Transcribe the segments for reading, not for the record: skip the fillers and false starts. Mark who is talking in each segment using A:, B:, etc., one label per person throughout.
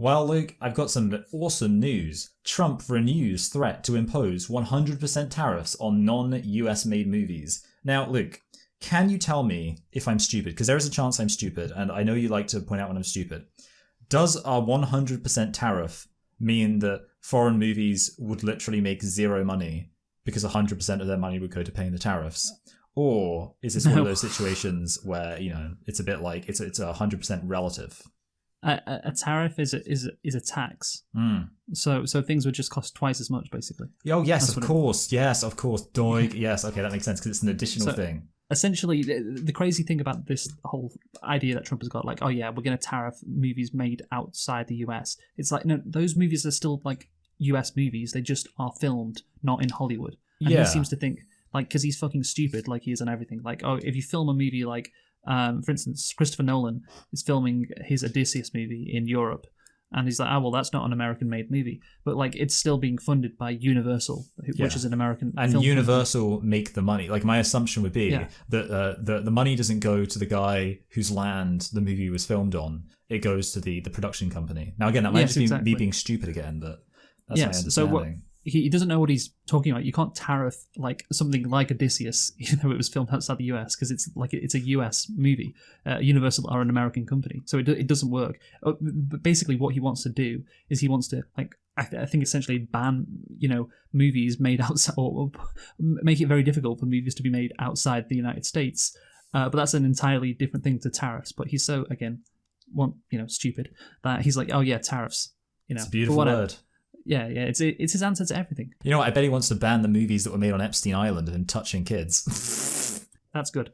A: Well, Luke, I've got some awesome news. Trump renews threat to impose 100% tariffs on non-US made movies. Now, Luke, can you tell me if I'm stupid? Because there is a chance I'm stupid, and I know you like to point out when I'm stupid. Does a 100% tariff mean that foreign movies would literally make zero money because 100% of their money would go to paying the tariffs? Or is this one of those situations where, it's a bit like it's a 100% relative?
B: A tariff is a tax. So things would just cost twice as much, basically.
A: Oh, yes, of course. Yes, of course. Doig. Yes, okay, that makes sense because it's an additional thing.
B: Essentially, the crazy thing about this whole idea that Trump has got, like, oh yeah, we're going to tariff movies made outside the US. It's like, no, those movies are still like US movies. They just are filmed not in Hollywood. And he seems to think, like, because he's fucking stupid, like he is on everything. Like, oh, if you film a movie like, for instance, Christopher Nolan is filming his Odysseus movie in Europe. And he's like, oh, well, that's not an American-made movie. But, like, it's still being funded by Universal, which is an American
A: and
B: film
A: Universal
B: company.
A: Make the money. Like, my assumption would be that the money doesn't go to the guy whose land the movie was filmed on. It goes to the production company. Now, again, that might just be me being stupid again, but that's my understanding.
B: He doesn't know what he's talking about. You can't tariff like something like Odysseus, even though it was filmed outside the US, because it's a US movie. Universal are an American company, so it doesn't work. But basically, what he wants to do is he wants to I think essentially ban movies made outside, or make it very difficult for movies to be made outside the United States. But that's an entirely different thing to tariffs. But he's so stupid that he's like, oh yeah, tariffs.
A: It's a beautiful word.
B: Yeah, it's his answer to everything.
A: You know what? I bet he wants to ban the movies that were made on Epstein Island and him touching kids.
B: That's good.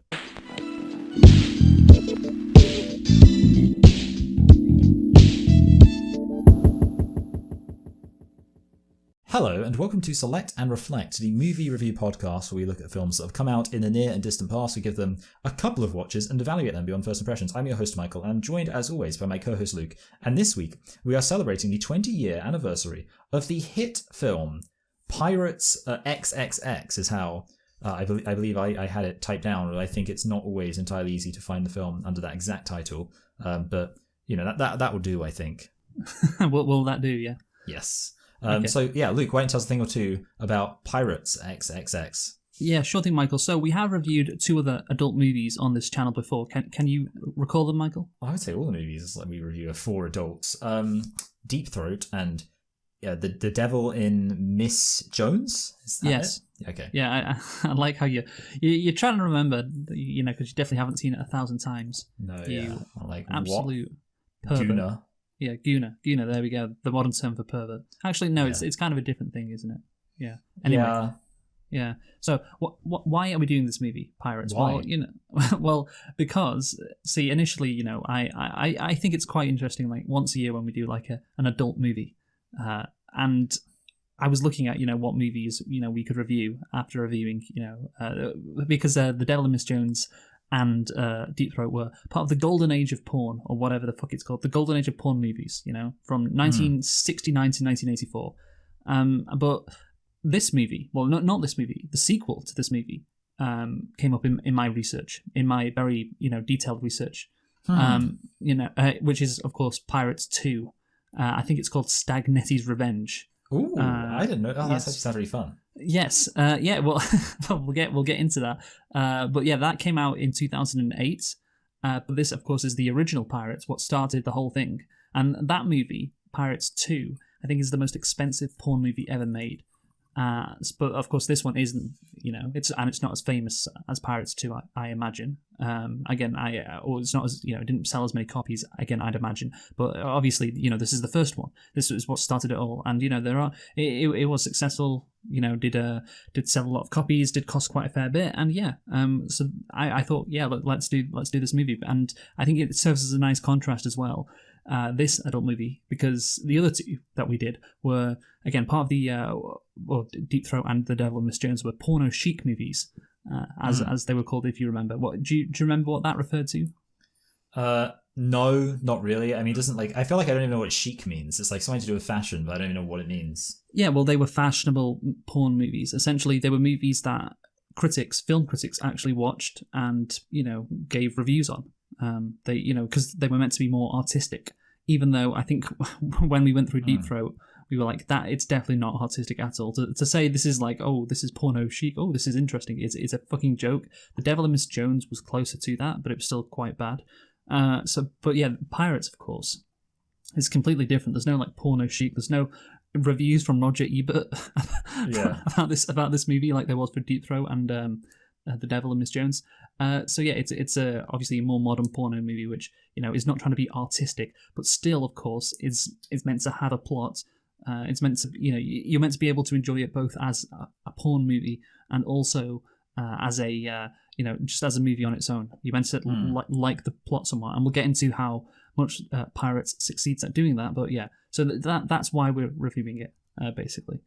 A: Hello, and welcome to Select and Reflect, the movie review podcast where we look at films that have come out in the near and distant past. We give them a couple of watches and evaluate them beyond first impressions. I'm your host, Michael, and I'm joined, as always, by my co-host, Luke. And this week, we are celebrating the 20-year anniversary of the hit film Pirates XXX, is how I believe I had it typed down, but I think it's not always entirely easy to find the film under that exact title. But, that will do, I think.
B: Will that do, yeah?
A: Yes. So, yeah, Luke, why don't you tell us a thing or two about Pirates XXX?
B: Yeah, sure thing, Michael. So we have reviewed two other adult movies on this channel before. Can you recall them, Michael?
A: I would say all the movies we review are for adults. Deep Throat and the Devil in Miss Jones? Is that
B: yes.
A: It? Okay.
B: Yeah, I like how you're trying to remember, because you definitely haven't seen it 1,000 times.
A: No, like
B: absolute
A: what?
B: pervert.
A: Gooner.
B: Yeah, Gooner, there we go. The modern term for pervert. Actually, no, it's kind of a different thing, isn't it? Yeah. Anyway. Yeah. So, why are we doing this movie, Pirates?
A: Why?
B: Well, because initially, I think it's quite interesting. Like once a year when we do like an adult movie, and I was looking at what movies we could review after reviewing because The Devil and Miss Jones and Deep Throat were part of the golden age of porn, or whatever the fuck it's called, the golden age of porn movies, from 1969 to 1984. But this movie, well, not this movie, the sequel to this movie came up in my research, in my very detailed research, which is of course Pirates 2. I think it's called Stagnetti's Revenge.
A: Ooh, I didn't know. Oh,
B: yes.
A: That actually sounds really fun.
B: Yes. Yeah. Well, we'll get into that. But yeah, that came out in 2008. But this, of course, is the original Pirates, what started the whole thing. And that movie, Pirates 2, I think is the most expensive porn movie ever made. But of course, this one isn't. It's not as famous as Pirates 2, I imagine. Again, or it's not as it didn't sell as many copies. Again, I'd imagine. But obviously, this is the first one. This is what started it all. And it was successful. Did sell a lot of copies. Did cost quite a fair bit. And yeah, so I thought, yeah, let's do this movie. And I think it serves as a nice contrast as well. This adult movie, because the other two that we did were again part of the Deep Throat and The Devil and Miss Jones were porno chic movies, as they were called, if you remember. What do you remember what that referred to?
A: No, not really. I mean, it doesn't I feel like I don't even know what chic means. It's like something to do with fashion, but I don't even know what it means.
B: Yeah, well, they were fashionable porn movies. Essentially, they were movies that film critics actually watched and gave reviews on. They because they were meant to be more artistic. even though I think when we went through Deep Throat, we were like, that it's definitely not artistic at all. To say this is like, oh, this is porno chic, oh, this is interesting, it's a fucking joke. The Devil and Miss Jones was closer to that, but it was still quite bad. But yeah, Pirates, of course, is completely different. There's no like porno chic. There's no reviews from Roger Ebert about this movie like there was for Deep Throat and The Devil and Miss Jones. So yeah, it's obviously a more modern porno movie, which is not trying to be artistic, but still, of course, is meant to have a plot. It's meant to you're meant to be able to enjoy it both as a porn movie and also as a just as a movie on its own. You're meant to like the plot somewhat, and we'll get into how much Pirates succeeds at doing that. But yeah, so that's why we're reviewing it basically.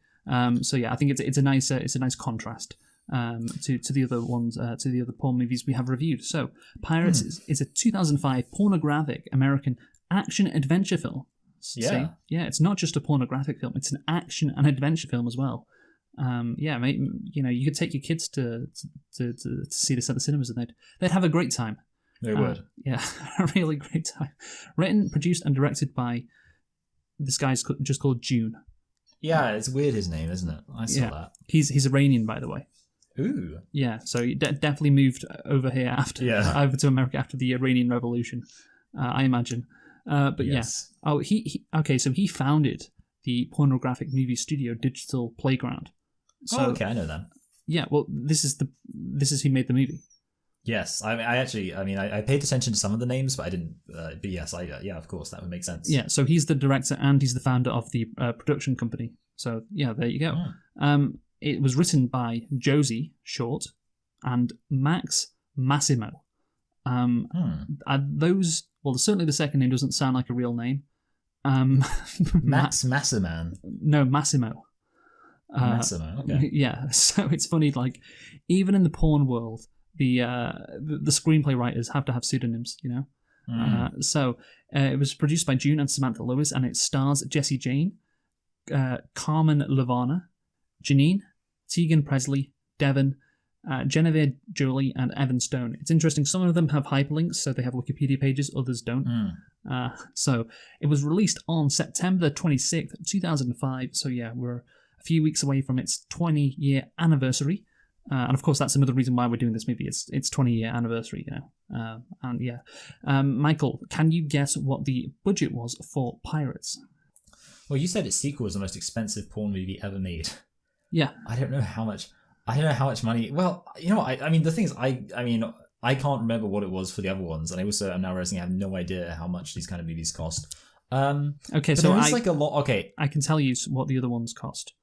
B: So yeah, I think it's a nice contrast to the other ones, to the other porn movies we have reviewed. So Pirates is a 2005 pornographic American action adventure film.
A: Yeah,
B: it's not just a pornographic film; it's an action and adventure film as well. Mate, you could take your kids to see this at the cinemas, and they'd have a great time.
A: They would.
B: Yeah, a really great time. Written, produced, and directed by this guy's just called June.
A: Yeah, it's weird his name, isn't it? I saw that.
B: He's Iranian, by the way.
A: Ooh.
B: Yeah, so he definitely moved over here over to America after the Iranian Revolution, I imagine. But yes. Yeah. Oh, he okay. So he founded the pornographic movie studio Digital Playground. So,
A: okay, I know that.
B: Yeah, well, this is who made the movie.
A: Yes, I paid attention to some of the names, but I didn't. But yes, of course, that would make sense.
B: Yeah, so he's the director and he's the founder of the production company. So yeah, there you go. It was written by Josie Short and Max Massimo. Those, well, certainly the second name doesn't sound like a real name.
A: Max Massiman.
B: No, Massimo.
A: Massimo. Okay.
B: Yeah, so it's funny. Like, even in the porn world, the screenplay writers have to have pseudonyms. So it was produced by June and Samantha Lewis, and it stars Jessie Jane, Carmen Lavana, Janine, Tegan Presley, Devon, Genevieve Jolie, and Evan Stone. It's interesting. Some of them have hyperlinks, so they have Wikipedia pages. Others don't. So it was released on September 26th, 2005. So yeah, we're a few weeks away from its 20-year anniversary. And of course, that's another reason why we're doing this movie. It's 20-year anniversary, And yeah, Michael, can you guess what the budget was for Pirates?
A: Well, you said its sequel was the most expensive porn movie ever made.
B: Yeah.
A: I don't know how much money. Well, I mean, the thing is, I can't remember what it was for the other ones, and I also am now realizing I have no idea how much these kind of movies cost.
B: Okay, so
A: there's like a lot. Okay,
B: I can tell you what the other ones cost.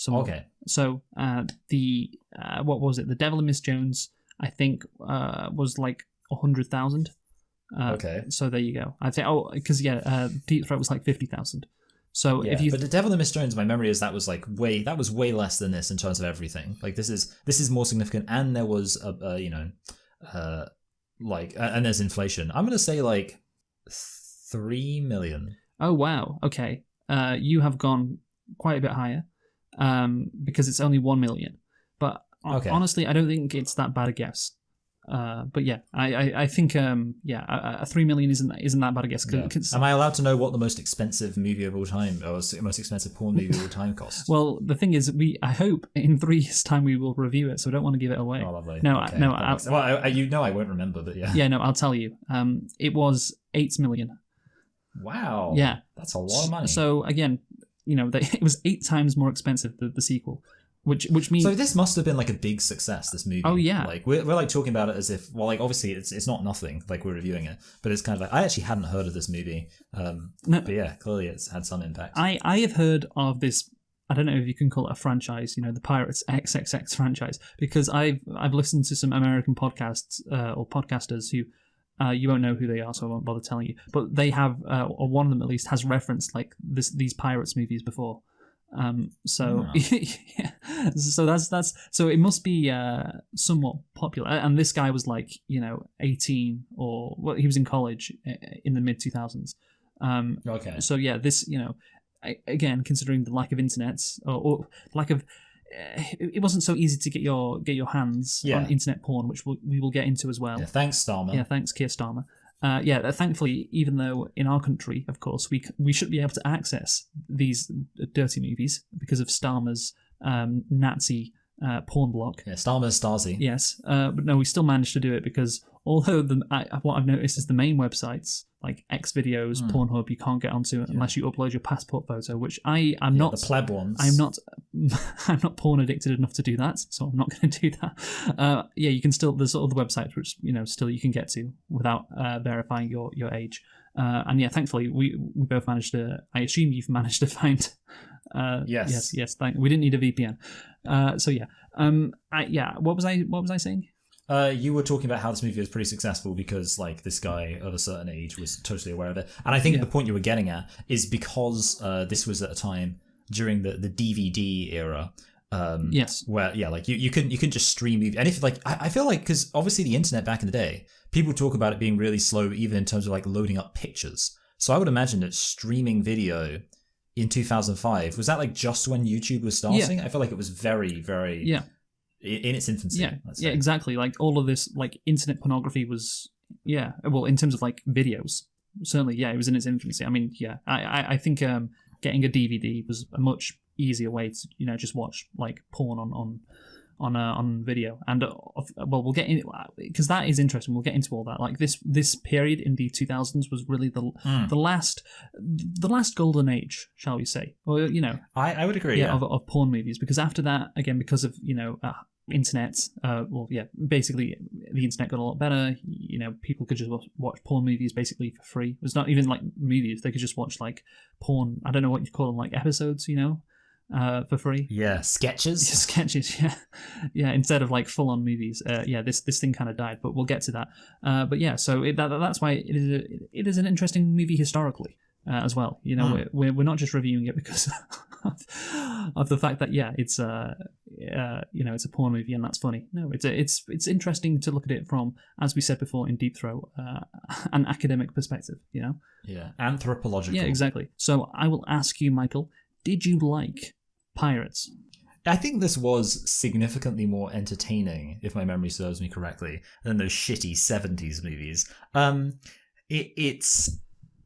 A: Okay.
B: So what was it? The Devil and Miss Jones, I think, was like 100,000.
A: Okay.
B: So there you go. I'd say because Deep Throat was like 50,000. So
A: yeah, but the Devil and Miss Jones, my memory is that was way less than this in terms of everything. Like this is more significant, and there was and there's inflation. I'm gonna say like 3 million.
B: Oh wow. Okay. You have gone quite a bit higher. Because it's only 1 million. But honestly, I don't think it's that bad a guess. But yeah, I think a 3 million isn't that bad a guess.
A: Yeah. Am I allowed to know what the most expensive movie of all time, or most expensive porn movie of all time costs?
B: Well, the thing is, I hope in 3 years' time we will review it, so I don't want to give it away.
A: Oh, lovely.
B: No,
A: okay.
B: no.
A: I won't remember, but yeah.
B: Yeah, no, I'll tell you. It was 8 million.
A: Wow.
B: Yeah,
A: that's a lot of money.
B: So again, it was 8 times more expensive than the sequel. Which means,
A: so this must have been like a big success, this movie.
B: Oh yeah,
A: like we're like talking about it as if, well, like obviously it's not nothing, like we're reviewing it, but it's kind of like I actually hadn't heard of this movie, but yeah, clearly it's had some impact.
B: I have heard of this. I don't know if you can call it a franchise, the Pirates XXX franchise, because I've listened to some American podcasts or podcasters who you won't know who they are, so I won't bother telling you, but they have, or one of them at least has referenced like these Pirates movies before. So yeah. So it must be somewhat popular, and this guy was like 18, or well, he was in college in the mid 2000s.
A: Okay.
B: So yeah, this again, considering the lack of internet or lack of it wasn't so easy to get your hands on internet porn, which we will get into as well.
A: Yeah, thanks Starmer.
B: Yeah, thanks Keir Starmer. thankfully, even though in our country, of course, we should be able to access these dirty movies because of Starmer's Nazi porn block.
A: Yeah, Starmer's Stasi.
B: Yes, but no, we still managed to do it because although what I've noticed is the main websites like Xvideos, Pornhub, you can't get onto unless you upload your passport photo, which I'm not.
A: The pleb ones.
B: I'm not porn addicted enough to do that, so I'm not going to do that. You can still, there's other websites which still you can get to without verifying your age. And yeah, thankfully we both managed to. I assume you've managed to find.
A: Yes.
B: We didn't need a VPN. So yeah. What was I saying?
A: You were talking about how this movie was pretty successful because, like, this guy of a certain age was totally aware of it. And I think the point you were getting at is because this was at a time during the DVD era.
B: Yes.
A: Where, like, you couldn't just stream movies. And if, like, I feel like, because obviously the internet back in the day, people talk about it being really slow, even in terms of, like, loading up pictures. So I would imagine that streaming video in 2005, was that, like, just when YouTube was starting?
B: Yeah.
A: I feel like it was very, very...
B: Yeah.
A: In its infancy.
B: Yeah, exactly. Like all of this, like internet pornography was, well, in terms of like videos, certainly, it was in its infancy. I mean, I think getting a DVD was a much easier way to, just watch like porn on video. And well, we'll get in because that is interesting. We'll get into all that. Like this period in the 2000s was really the last golden age, shall we say? Or
A: I would agree. Yeah.
B: Of porn movies, because after that, again, because of internet, basically the internet got a lot better. People could just watch porn movies basically for free. It was not even like movies; they could just watch like porn. I don't know what you call them, like episodes, for free.
A: Yeah, sketches.
B: Sketches, yeah. Instead of like full-on movies. This thing kind of died, but we'll get to that. So that's why it is an interesting movie historically as well. We're not just reviewing it because of the fact that it's it's a porn movie and that's funny. No, it's interesting to look at it from, as we said before in Deep Throat, an academic perspective.
A: Yeah, anthropological.
B: Yeah, exactly. So I will ask you, Michael, did you like Pirates?
A: I think this was significantly more entertaining, if my memory serves me correctly, than those shitty 70s movies.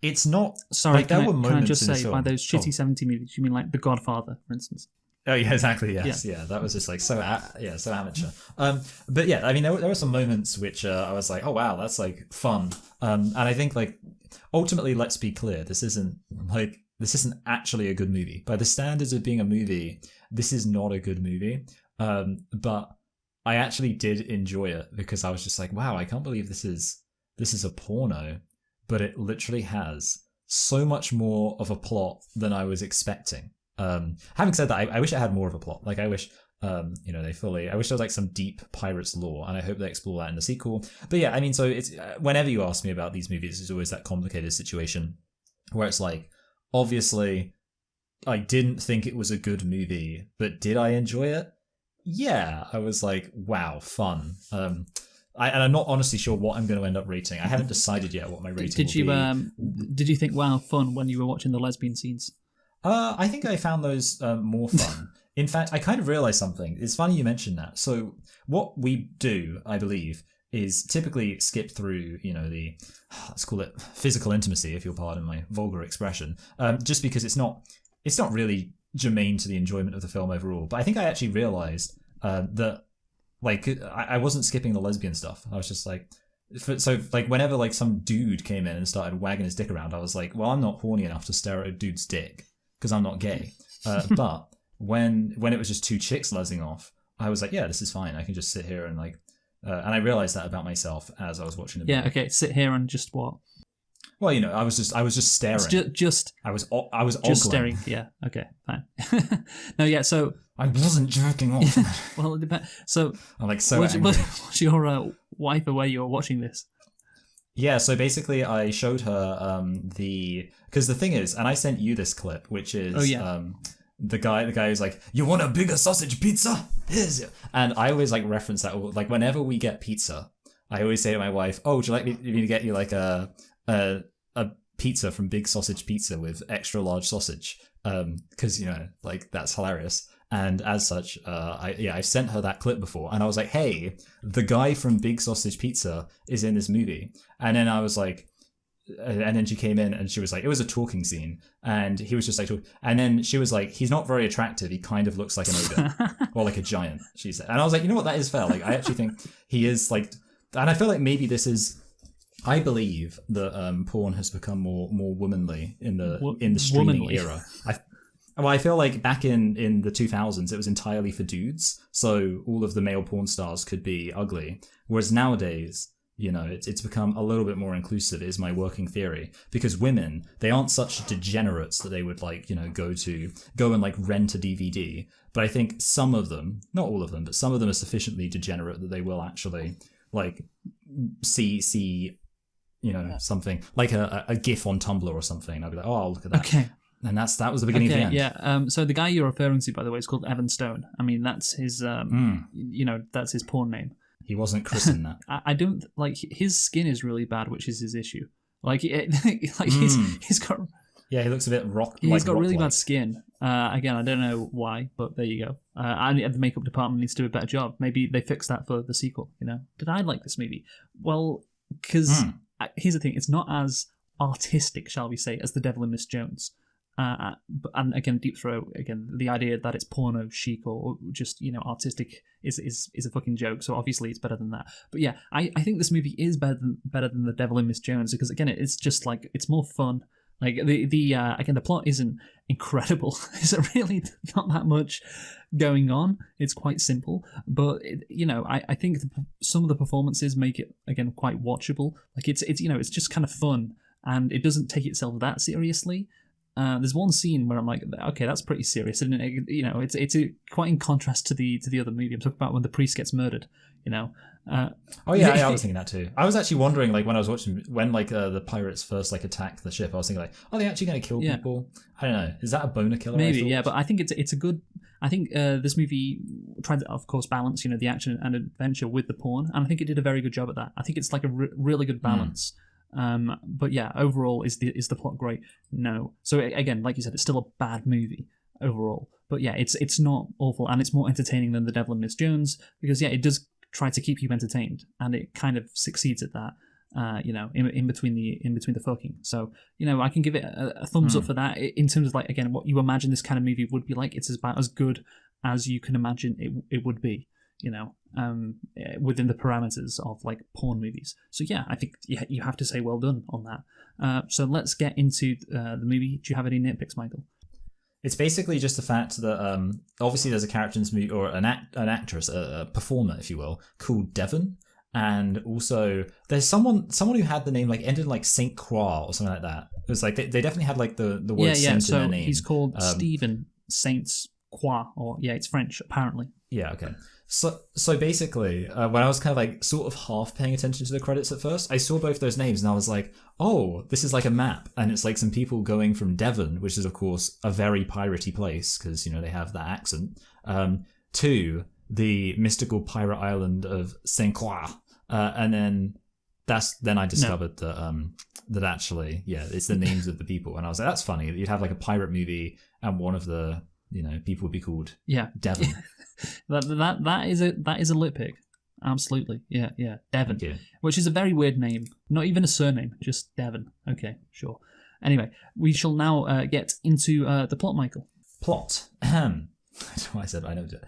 A: It's not...
B: Sorry,
A: like, there were moments
B: can I just say,
A: in
B: by those shitty 70 movies, you mean like The Godfather, for instance?
A: Oh, yeah, exactly, yes. Yeah, that was just like so amateur. But yeah, I mean, there were some moments which I was like, oh, wow, that's like fun. And I think, like, ultimately, let's be clear, this isn't actually a good movie. By the standards of being a movie, this is not a good movie. But I actually did enjoy it because I was just like, wow, I can't believe this is a porno, but it literally has so much more of a plot than I was expecting. Having said that, I wish it had more of a plot. Like, I wish I wish there was like some deep Pirates lore, and I hope they explore that in the sequel. But yeah, I mean, so it's whenever you ask me about these movies, it's always that complicated situation where it's like, obviously, I didn't think it was a good movie, but did I enjoy it? Yeah, I was like, wow, fun. And I'm not honestly sure what I'm going to end up rating. I haven't decided yet what my rating will be.
B: Did you think, wow, fun when you were watching the lesbian scenes?
A: I think I found those more fun. In fact, I kind of realized something. It's funny you mentioned that. So what we do, I believe, is typically skip through, the, let's call it physical intimacy, if you'll pardon my vulgar expression, just because it's not really germane to the enjoyment of the film overall. But I think I actually realized that, like, I wasn't skipping the lesbian stuff. I was just like, so like whenever like some dude came in and started wagging his dick around, I was like, well, I'm not horny enough to stare at a dude's dick because I'm not gay. But when it was just two chicks lezzing off, I was like, yeah, this is fine. I can just sit here and like. And I realized that about myself as I was watching the movie.
B: Yeah, okay, sit here and just what?
A: Well, I was just staring. I was ogling.
B: Staring. Yeah, okay, fine. No, yeah, so
A: I wasn't jerking off.
B: Well, it depends. So
A: I'm like so angry.
B: Was your wife aware you were watching this?
A: Yeah, so basically I showed her because the thing is, and I sent you this clip, which is the guy who's like, you want a bigger sausage pizza? Here's it. And I always like reference that, like whenever we get pizza, I always say to my wife, oh, would you like me to get you like a pizza from Big Sausage Pizza with extra large sausage? Because like that's hilarious. And as such, I've sent her that clip before, and I was like, "Hey, the guy from Big Sausage Pizza is in this movie." And then I was like, and then she came in and she was like, it was a talking scene, and he was just like, and then she was like, he's not very attractive. He kind of looks like an ogre or like a giant. She said, and I was like, you know what, that is fair. Like, I actually think he is like, and I feel like maybe this is. I believe that porn has become more womanly in the streaming
B: womanly.
A: era. I feel like back in the 2000s, it was entirely for dudes, so all of the male porn stars could be ugly. Whereas nowadays, you know, it's become a little bit more inclusive, is my working theory. Because women, they aren't such degenerates that they would like, you know, go and like rent a DVD. But I think some of them, not all of them, but some of them are sufficiently degenerate that they will actually like see, you know, something like a GIF on Tumblr or something. I'll be like, oh, I'll look at that.
B: Okay.
A: And that was the beginning of the end.
B: Yeah. So the guy you're referring to, by the way, is called Evan Stone. I mean, that's his, you know, that's his porn name.
A: He wasn't christened that.
B: I don't like his skin is really bad, which is his issue. Like, he's got.
A: Yeah, he looks a bit rock.
B: He's got really bad skin. Again, I don't know why, but there you go. And the makeup department needs to do a better job. Maybe they fix that for the sequel. You know, did I like this movie? Well, because here's the thing: it's not as artistic, shall we say, as The Devil and Miss Jones. And again, Deep Throat, again, the idea that it's porno chic or just, you know, artistic is a fucking joke. So obviously it's better than that. But yeah, I think this movie is better than The Devil and Miss Jones, because again, it's just like, it's more fun. Like again, the plot isn't incredible. There's really not that much going on. It's quite simple, but you know, I think some of the performances make it again quite watchable. Like it's you know, it's just kind of fun, and it doesn't take itself that seriously. There's one scene where I'm like, okay, that's pretty serious, and you know, it's quite in contrast to the other movie. I'm talking about when the priest gets murdered. You know.
A: I was thinking that too. I was actually wondering, like, when I was watching, when like the pirates first like attack the ship, I was thinking like, are they actually going to kill people? I don't know. Is that a boner killer?
B: Maybe, yeah. But I think it's a good. I think this movie tried to, of course, balance, you know, the action and adventure with the porn, and I think it did a very good job at that. I think it's like a really good balance. But yeah, overall, is the plot great? No. So again, like you said, it's still a bad movie overall. But yeah, it's not awful, and it's more entertaining than The Devil and Miss Jones, because yeah, it does try to keep you entertained, and it kind of succeeds at that. You know, in between the fucking. So you know, I can give it a thumbs up for that. In terms of like, again, what you imagine this kind of movie would be like. It's about as good as you can imagine it would be. You know, within the parameters of like porn movies. So yeah, I think you have to say well done on that. So let's get into the movie. Do you have any nitpicks, Michael?
A: It's basically just the fact that obviously there's a character in this movie, or an actress, a performer, if you will, called Devon, and also there's someone who had the name like ended in like Saint Croix or something like that. It was like they definitely had like the word Saint in their name.
B: He's called Stephen Saint Croix, or yeah, it's French apparently.
A: Yeah, okay. So basically, when I was kind of like sort of half paying attention to the credits at first, I saw both those names and I was like, oh, this is like a map, and it's like some people going from Devon, which is of course a very piratey place because, you know, they have that accent, to the mystical pirate island of Saint Croix, and then I discovered that actually, yeah, it's the names of the people, and I was like, that's funny. You'd have like a pirate movie and one of the, you know, people would be called Devon.
B: that is a lit pick. Absolutely. Yeah. Devon. Which is a very weird name. Not even a surname, just Devon. Okay, sure. Anyway, we shall now get into the plot, Michael.
A: Plot. That's why I said I know it.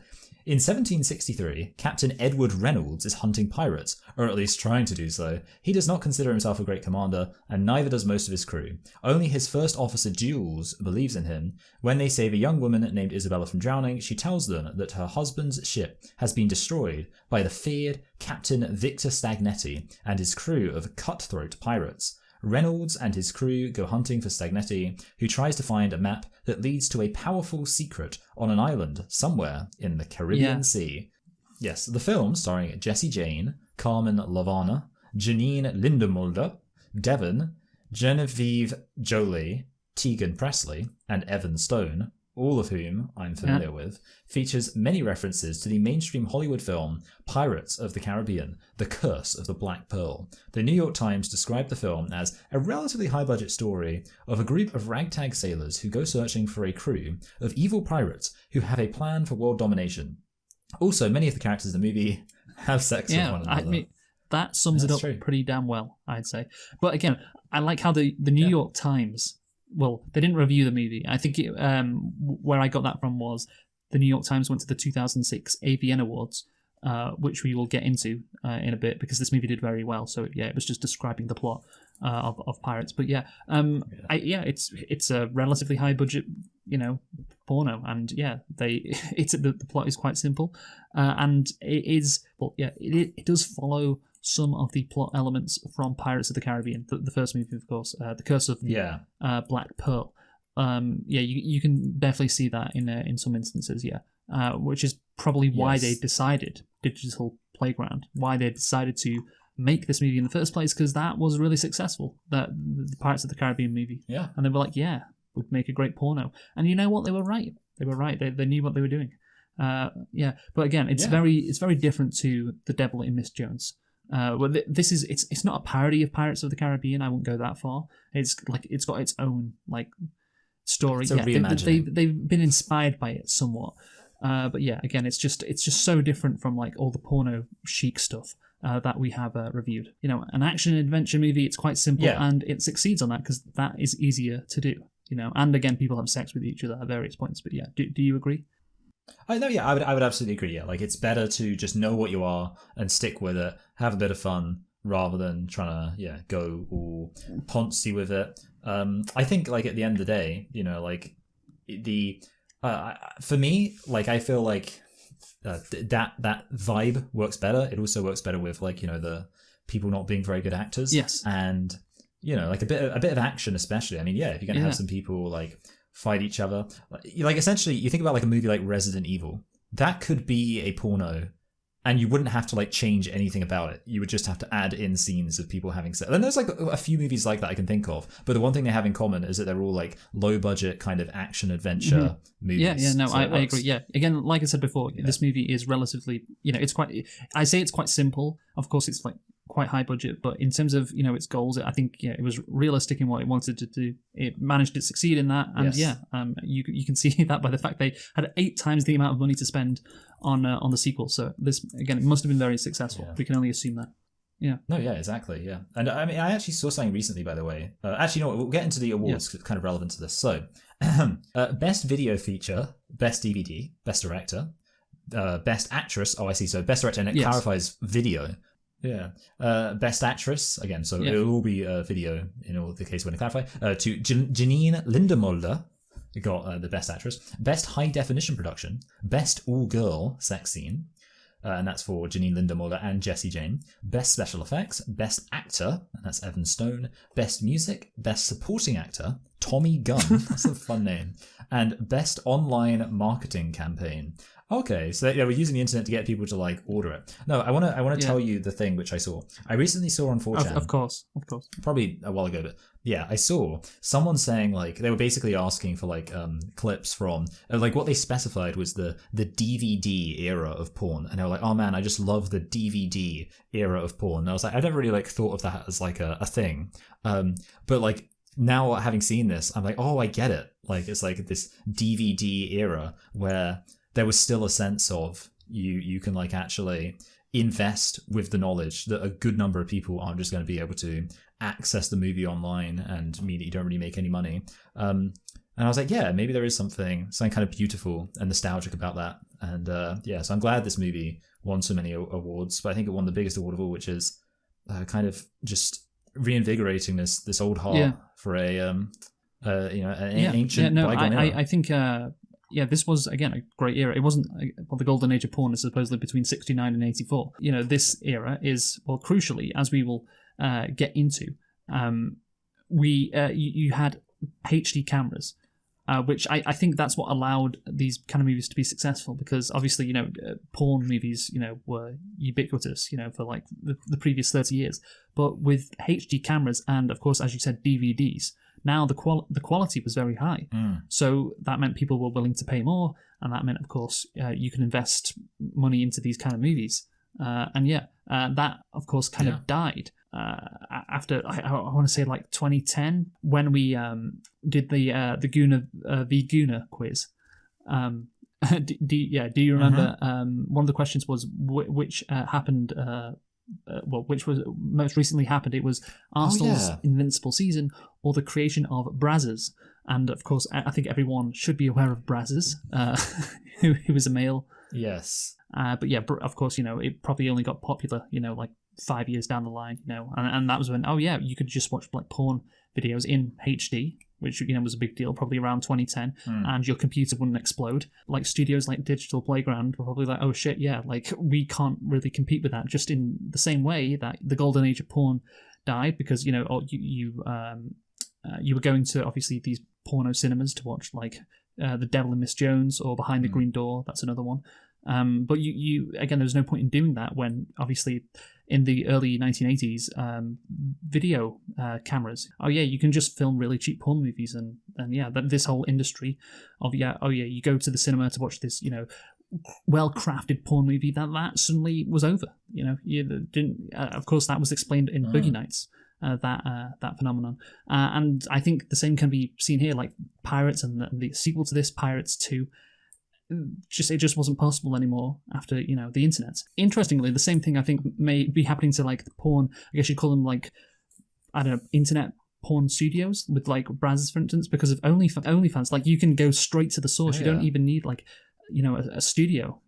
A: In 1763, Captain Edward Reynolds is hunting pirates, or at least trying to do so. He does not consider himself a great commander, and neither does most of his crew. Only his first officer, Jules, believes in him. When they save a young woman named Isabella from drowning, she tells them that her husband's ship has been destroyed by the feared Captain Victor Stagnetti and his crew of cutthroat pirates. Reynolds and his crew go hunting for Stagnetti, who tries to find a map that leads to a powerful secret on an island somewhere in the Caribbean Sea. Yes, the film, starring Jessie Jane, Carmen Lavana, Janine Lindemulder, Devon, Genevieve Jolie, Tegan Presley, and Evan Stone, all of whom I'm familiar with, features many references to the mainstream Hollywood film Pirates of the Caribbean: The Curse of the Black Pearl. The New York Times described the film as a relatively high-budget story of a group of ragtag sailors who go searching for a crew of evil pirates who have a plan for world domination. Also, many of the characters in the movie have sex with one another.
B: I mean, that sums it up pretty damn well, I'd say. But again, I like how the New York Times, well, they didn't review the movie. I think where I got that from was the New York Times went to the 2006 AVN Awards, which we will get into in a bit, because this movie did very well. So yeah, it was just describing the plot of Pirates. But it's a relatively high budget, porno, and the plot is quite simple, and it is, it does follow some of the plot elements from Pirates of the Caribbean, the first movie, of course, The Curse of the Black Pearl. You can definitely see that in some instances, which is probably why they decided Digital Playground, why they decided to make this movie in the first place, because that was really successful, the Pirates of the Caribbean movie.
A: Yeah.
B: And they were like, would make a great porno. And you know what? They were right. They knew what they were doing. But again, it's very different to The Devil in Miss Jones. This is it's not a parody of Pirates of the Caribbean. I won't go that far. It's got its own story.
A: It's a reimagining.
B: They've been inspired by it somewhat. But again, it's just so different from all the porno chic stuff that we have reviewed. An action adventure movie. It's quite simple, and it succeeds on that because that is easier to do. And again, people have sex with each other at various points. But do you agree?
A: I know, I would absolutely agree. Yeah, it's better to just know what you are and stick with it, have a bit of fun, rather than trying to go all poncy with it. I think at the end of the day, for me, I feel that vibe works better. It also works better with the people not being very good actors.
B: Yes,
A: and a bit of action, especially. I mean, if you're gonna have some people fight each other, essentially, you think about a movie like Resident Evil. That could be a porno, and you wouldn't have to change anything about it. You would just have to add in scenes of people having sex. And there's a few movies like that I can think of. But the one thing they have in common is that they're all low budget kind of action adventure movies.
B: I agree. Yeah, again, like I said before, this movie is relatively, it's quite. I say it's quite simple. Of course, it's quite high budget, but in terms of its goals, I think it was realistic in what it wanted to do. It managed to succeed in that, and you can see that by the fact they had 8 times the amount of money to spend on the sequel. So this, again, it must have been very successful. We can only assume that. Yeah.
A: No, exactly. Yeah. And I mean, I actually saw something recently, by the way. We'll get into the awards kind of relevant to this. So, best video feature, best DVD, best director, best actress. Oh, I see. So best director, and it clarifies video. Yeah. Best actress, again, so it will be video in all the case when I clarify. To Janine Lindemulder got the best actress. Best high definition production. Best all girl sex scene. And that's for Janine Lindemulder and Jessie Jane. Best special effects. Best actor, and that's Evan Stone. Best music. Best supporting actor, Tommy Gunn. That's a fun name. And best online marketing campaign. Okay, so we're using the internet to get people to order it. No, I want to tell you the thing which I saw. I recently saw on 4chan.
B: Of course.
A: Probably a while ago, but I saw someone saying they were basically asking for clips from what they specified was the DVD era of porn, and they were like, oh man, I just love the DVD era of porn. And I was like, I never really thought of that as a thing, but now having seen this, I'm like, oh, I get it. It's this DVD era where there was still a sense of you can actually invest with the knowledge that a good number of people aren't just going to be able to access the movie online and mean that you don't really make any money. And I was like, maybe there is something kind of beautiful and nostalgic about that. And so I'm glad this movie won so many awards, but I think it won the biggest award of all, which is kind of just reinvigorating this old heart for an ancient bygone era.
B: I think. This was, again, a great era. It wasn't the golden age of porn is supposedly between 69 and 84. This era is, crucially, as we will get into, you had HD cameras, which I think that's what allowed these kind of movies to be successful, because obviously, porn movies, were ubiquitous, for the previous 30 years. But with HD cameras and, of course, as you said, DVDs, Now the quality was very high, so that meant people were willing to pay more, and that meant, of course, you can invest money into these kind of movies. That of course kind of died after I want to say like 2010 when we did the Guna v Guna quiz. Do you remember? One of the questions was which happened. Which was most recently happened? It was Arsenal's invincible season or the creation of Brazzers. And of course, I think everyone should be aware of Brazzers, who was a male.
A: Yes.
B: But yeah, of course, it probably only got popular, like 5 years down the line, and that was when, you could just watch like porn videos in HD, which, was a big deal, probably around 2010, and your computer wouldn't explode. Like studios like Digital Playground were probably like, oh shit, yeah, like we can't really compete with that, just in the same way that the golden age of porn died because, you were going to, obviously, these porno cinemas to watch like The Devil and Miss Jones or Behind the Green Door, that's another one. But you again, there was no point in doing that when, obviously, in the early 1980s, video cameras. You can just film really cheap porn movies, and this whole industry of you go to the cinema to watch this, well-crafted porn movie. That suddenly was over. You didn't. Of course, that was explained in Boogie Nights. That phenomenon, and I think the same can be seen here. Like Pirates and the sequel to this, Pirates 2. It just wasn't possible anymore after the internet. Interestingly, the same thing I think may be happening to like the porn. I guess you'd call them like, I don't know, internet porn studios with like Brazzers, for instance, because of OnlyFans. Like you can go straight to the source. You don't even need like a studio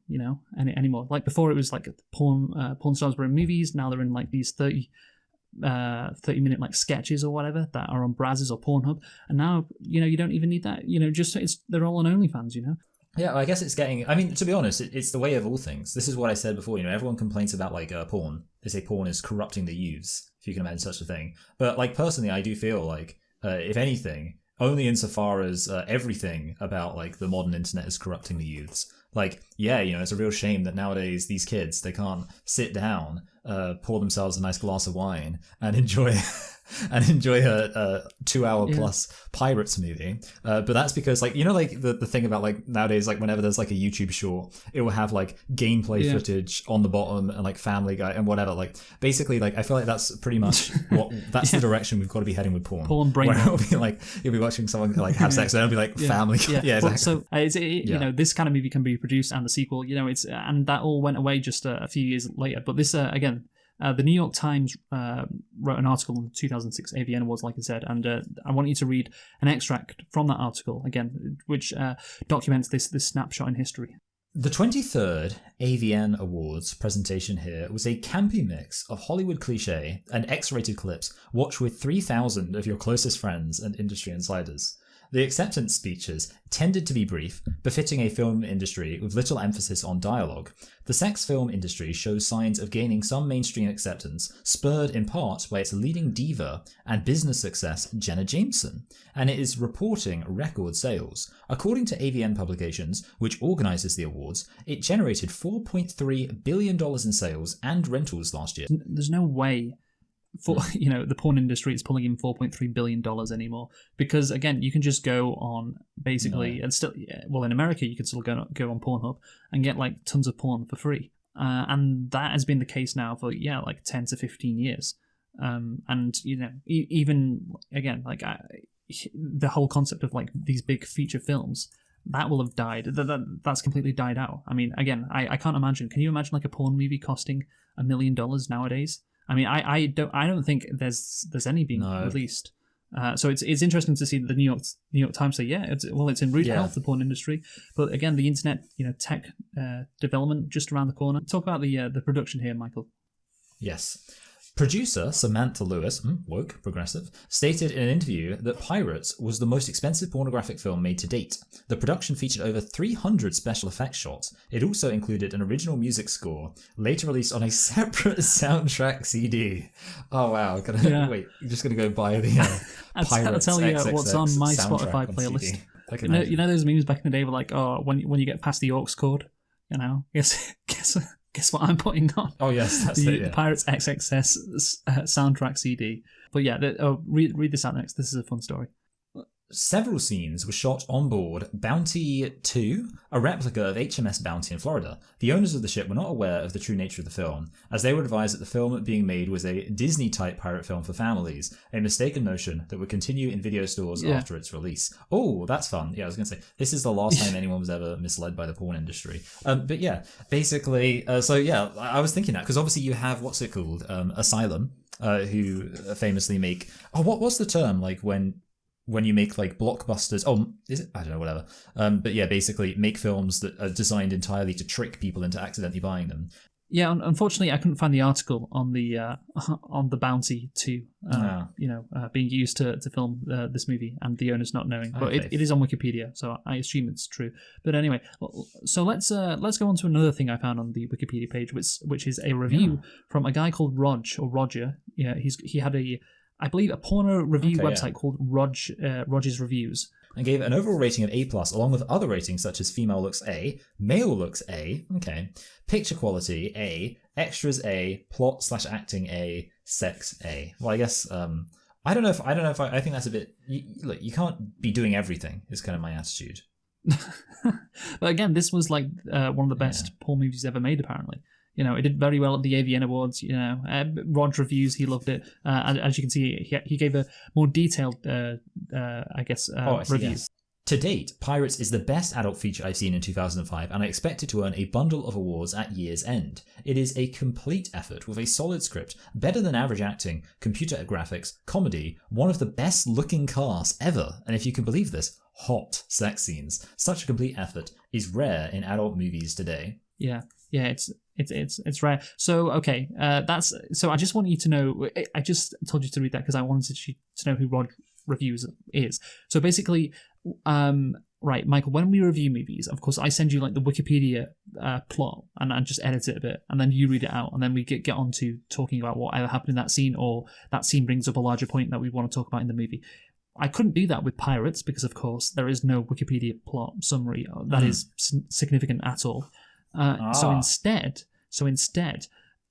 B: anymore. Like before, it was like porn stars were in movies. Now they're in like these 30-minute like sketches or whatever that are on Brazzers or Pornhub, and now you don't even need that. They're all on OnlyFans.
A: Yeah, I guess it's getting... I mean, to be honest, it's the way of all things. This is what I said before. Everyone complains about, like, porn. They say porn is corrupting the youths, if you can imagine such a thing. But, like, personally, I do feel like, if anything, only insofar as everything about, like, the modern internet is corrupting the youths. Like, it's a real shame that nowadays these kids, they can't sit down, pour themselves a nice glass of wine and enjoy... a 2-hour plus Pirates movie, but that's because like the thing about like nowadays, like whenever there's like a YouTube short, it will have like gameplay footage on the bottom and like Family Guy and whatever. Like basically, like I feel like that's pretty much that's the direction we've got to be heading with porn.
B: Porn brain.
A: Where it'll be like you'll be watching someone like have sex and it'll be like Family Guy. Yeah, exactly.
B: So this kind of movie can be produced and the sequel. And that all went away just a few years later. But this again. The New York Times wrote an article in the 2006 AVN Awards, like I said, and I want you to read an extract from that article, again, which documents this snapshot in history.
A: The 23rd AVN Awards presentation here was a campy mix of Hollywood cliché and X-rated clips watched with 3,000 of your closest friends and industry insiders. The acceptance speeches tended to be brief, befitting a film industry with little emphasis on dialogue. The sex film industry shows signs of gaining some mainstream acceptance, spurred in part by its leading diva and business success Jenna Jameson, and it is reporting record sales. According to AVN Publications, which organises the awards, it generated $4.3 billion in sales and rentals last year.
B: There's no way... the porn industry is pulling in $4.3 billion anymore, because again, you can just go on basically and still, in America you can still go on Pornhub and get like tons of porn for free, and that has been the case now for like 10 to 15 years, and even again like the whole concept of like these big feature films that will have died. That's completely died out. I mean, again, I can't imagine. Can you imagine like a porn movie costing $1 million nowadays? I mean, I don't think there's any being released. So it's interesting to see the New York Times say, it's in rude health, the porn industry. But again, the internet, tech development just around the corner. Talk about the production here, Michael.
A: Yes. Producer Samantha Lewis, woke, progressive, stated in an interview that Pirates was the most expensive pornographic film made to date. The production featured over 300 special effects shots. It also included an original music score, later released on a separate soundtrack CD. Oh wow, wait, you're just going to go buy the Pirates
B: I'll tell you
A: XXX
B: what's on my
A: soundtrack
B: Spotify
A: on
B: playlist.
A: CD.
B: You know those memes back in the day were like, when you get past the aux chord, guess guess what I'm putting on?
A: Oh yes, that's
B: the,
A: it. Yeah.
B: the Pirates XXS soundtrack CD. But yeah, read this out next. This is a fun story.
A: Several scenes were shot on board Bounty 2, a replica of HMS Bounty in Florida. The owners of the ship were not aware of the true nature of the film, as they were advised that the film being made was a Disney-type pirate film for families, a mistaken notion that would continue in video stores after its release. Oh, that's fun. Yeah, I was going to say, this is the last time anyone was ever misled by the porn industry. But yeah, basically, I was thinking that, because obviously you have, what's it called? Asylum, who famously make... Oh, what was the term, like, when you make like blockbusters, is it? I don't know, whatever. But yeah, basically make films that are designed entirely to trick people into accidentally buying them.
B: Yeah, unfortunately, I couldn't find the article on the Bounty 2, being used to film this movie and the owners not knowing. But it is on Wikipedia, so I assume it's true. But anyway, so let's go on to another thing I found on the Wikipedia page, which is a review from a guy called Roger. Yeah, he had I believe a porno review website called Roger's Reviews.
A: And gave an overall rating of A+, along with other ratings such as female looks A, male looks A, picture quality A, extras A, plot/acting A, sex A. Well, I guess I don't know if I think that's a bit. Look, you can't be doing everything. Is kind of my attitude.
B: But again, this was like one of the best porn movies ever made, apparently. You know, it did very well at the AVN Awards. You know, Rod Reviews, he loved it. As you can see, he gave a more detailed, review.
A: Yes. To date, Pirates is the best adult feature I've seen in 2005, and I expect it to earn a bundle of awards at year's end. It is a complete effort with a solid script, better than average acting, computer graphics, comedy, one of the best looking casts ever, and if you can believe this, hot sex scenes. Such a complete effort is rare in adult movies today.
B: Yeah, it's rare. So okay, so I just want you to know. I just told you to read that because I wanted you to know who Rod Reviews is. So basically, right, Michael, when we review movies, of course, I send you like the Wikipedia plot and just edit it a bit, and then you read it out, and then we get on to talking about whatever happened in that scene, or that scene brings up a larger point that we want to talk about in the movie. I couldn't do that with Pirates because, of course, there is no Wikipedia plot summary that is significant at all. So instead,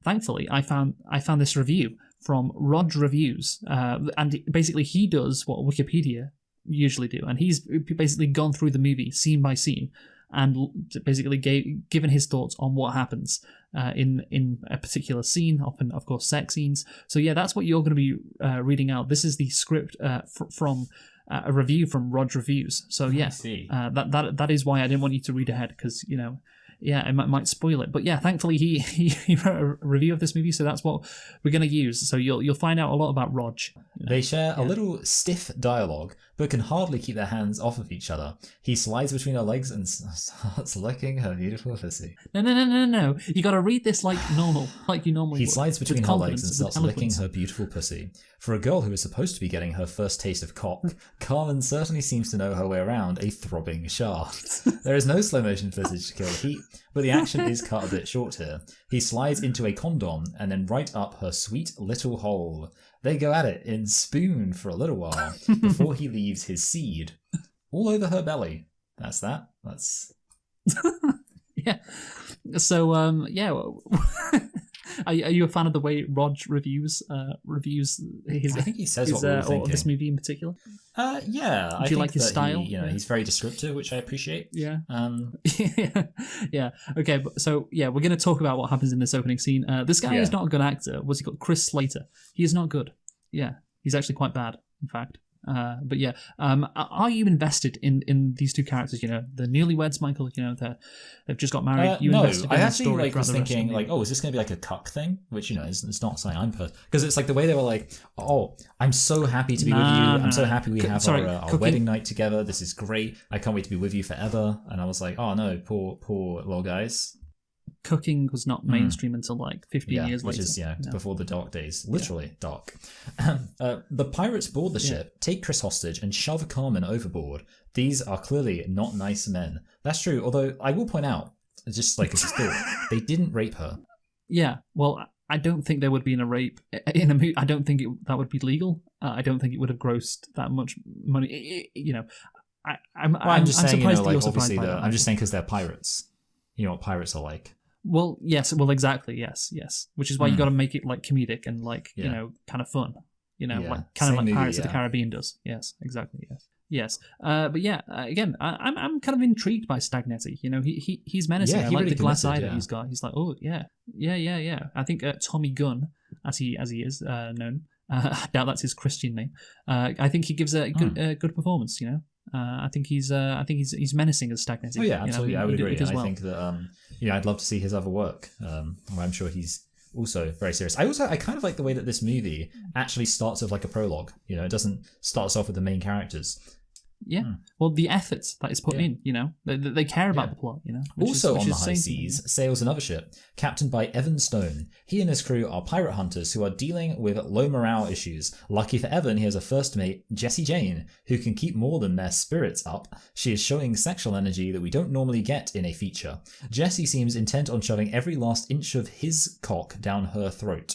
B: thankfully, I found this review from Rod Reviews, and basically he does what Wikipedia usually do, and he's basically gone through the movie scene by scene and basically given his thoughts on what happens in a particular scene, often, of course, sex scenes. So yeah, that's what you're going to be reading out. This is the script from a review from Rod Reviews. So yeah, that is why I didn't want you to read ahead, because it might spoil it. But yeah, thankfully he wrote a review of this movie, so that's what we're going to use. So you'll find out a lot about Rog.
A: They share a little stiff dialogue, but can hardly keep their hands off of each other. He slides between her legs and starts licking her beautiful pussy.
B: No. You got to read this like normal, like you normally would.
A: He slides between her legs and starts licking her beautiful pussy. For a girl who is supposed to be getting her first taste of cock, Carmen certainly seems to know her way around a throbbing shaft. There is no slow motion footage to kill the heat, but the action is cut a bit short here. He slides into a condom and then right up her sweet little hole. They go at it in spoon for a little while before he leaves his seed all over her belly. That's that. That's
B: yeah. So are you a fan of the way Rog reviews his?
A: I think he says what we were thinking.
B: Or this movie in particular.
A: Yeah.
B: Do you like his style?
A: He's very descriptive, which I appreciate.
B: Yeah. Yeah. Okay. So yeah, we're going to talk about what happens in this opening scene. This guy is not a good actor. What's he called? Chris Slater. He is not good. Yeah, he's actually quite bad, in fact. But yeah, are you invested in these two characters? You know, the newlyweds, Michael. You know, they've just got married.
A: No, I actually was thinking is this going to be like a cuck thing? Which it's not something I'm because it's like the way they were like, oh, I'm so happy to be with you. I'm so happy we have our wedding night together. This is great. I can't wait to be with you forever. And I was like, oh no, poor little guys.
B: Cooking was not mainstream until like 15 years later.
A: Which is before the dark days. Literally dark. The pirates board the ship, take Chris hostage, and shove Carmen overboard. These are clearly not nice men. That's true, although I will point out, just like as a thought, they didn't rape her.
B: Yeah, well, I don't think there would be a rape in a movie. I don't think that would be legal. I don't think it would have grossed that much money. I'm
A: just saying,
B: surprised that you're surprised
A: obviously
B: by that.
A: I'm just saying because they're pirates. You know what pirates are like.
B: Well, yes. Well, exactly. Yes, yes. Which is why you got to make it like comedic and like you
A: Yeah.
B: know kind of fun. You know,
A: Yeah.
B: like kind
A: Same
B: of like
A: movie,
B: Pirates of the
A: yeah.
B: Caribbean does. Yes, exactly. Yes. Yes, but yeah, again, I'm kind of intrigued by Stagnetti. You know, he's menacing.
A: Yeah,
B: I
A: he
B: like
A: really
B: the glass eye
A: committed,
B: that
A: yeah.
B: he's got. He's like, oh yeah. I think Tommy Gunn, as he is known, I doubt that's his Christian name. I think he gives a good performance. You know, I think he's menacing as Stagnetti.
A: Oh yeah,
B: You know,
A: absolutely. I would
B: he
A: agree.
B: does
A: And I
B: well.
A: think that I'd love to see his other work. Where I'm sure he's also very serious. I kind of like the way that this movie actually starts with like a prologue. You know, it doesn't start us off with the main characters.
B: Yeah. Well, the efforts that is put
A: Yeah.
B: in, you know, they care about
A: Yeah.
B: the plot, you know.
A: Also on the high
B: saying
A: seas
B: something,
A: sails another ship, captained by Evan Stone. He and his crew are pirate hunters who are dealing with low morale issues. Lucky for Evan, he has a first mate, Jessie Jane, who can keep more than their spirits up. She is showing sexual energy that we don't normally get in a feature. Jessie seems intent on shoving every last inch of his cock down her throat.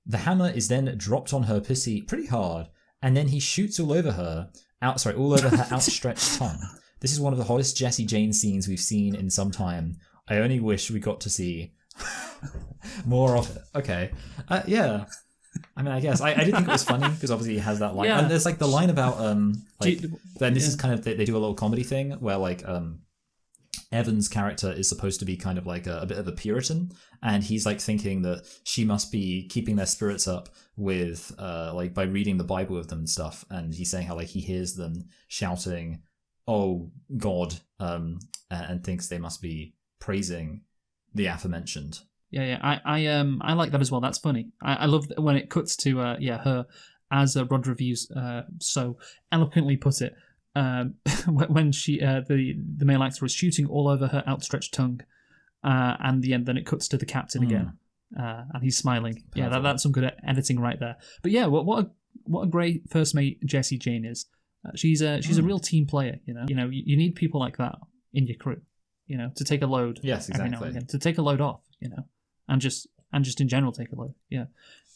A: The hammer is then dropped on her pussy pretty hard, and then he shoots all over her outstretched tongue. This is one of the hottest Jessie Jane scenes we've seen in some time. I only wish we got to see more of it. Okay. Yeah. I mean, I guess. I did think it was funny because obviously he has that line.
B: Yeah.
A: And there's like the line about, like,
B: Do you-
A: then this is kind of, they do a little comedy thing where like, Evan's character is supposed to be kind of like a bit of a Puritan, and he's like thinking that she must be keeping their spirits up with like by reading the Bible with them and stuff, and he's saying how like he hears them shouting, "Oh God," and thinks they must be praising the aforementioned.
B: Yeah. I like that as well. That's funny. I love when it cuts to her, as Rod Reviews so eloquently put it. When she the male actor is shooting all over her outstretched tongue, and then it cuts to the captain again, and he's smiling. Yeah, that's some good editing right there. But yeah, what a great first mate Jessie Jane is. She's a real team player. You know, you need people like that in your crew. You know, to take a load.
A: Yes,
B: every now
A: exactly.
B: and again, to take a load off. You know, and just in general take a load. Yeah.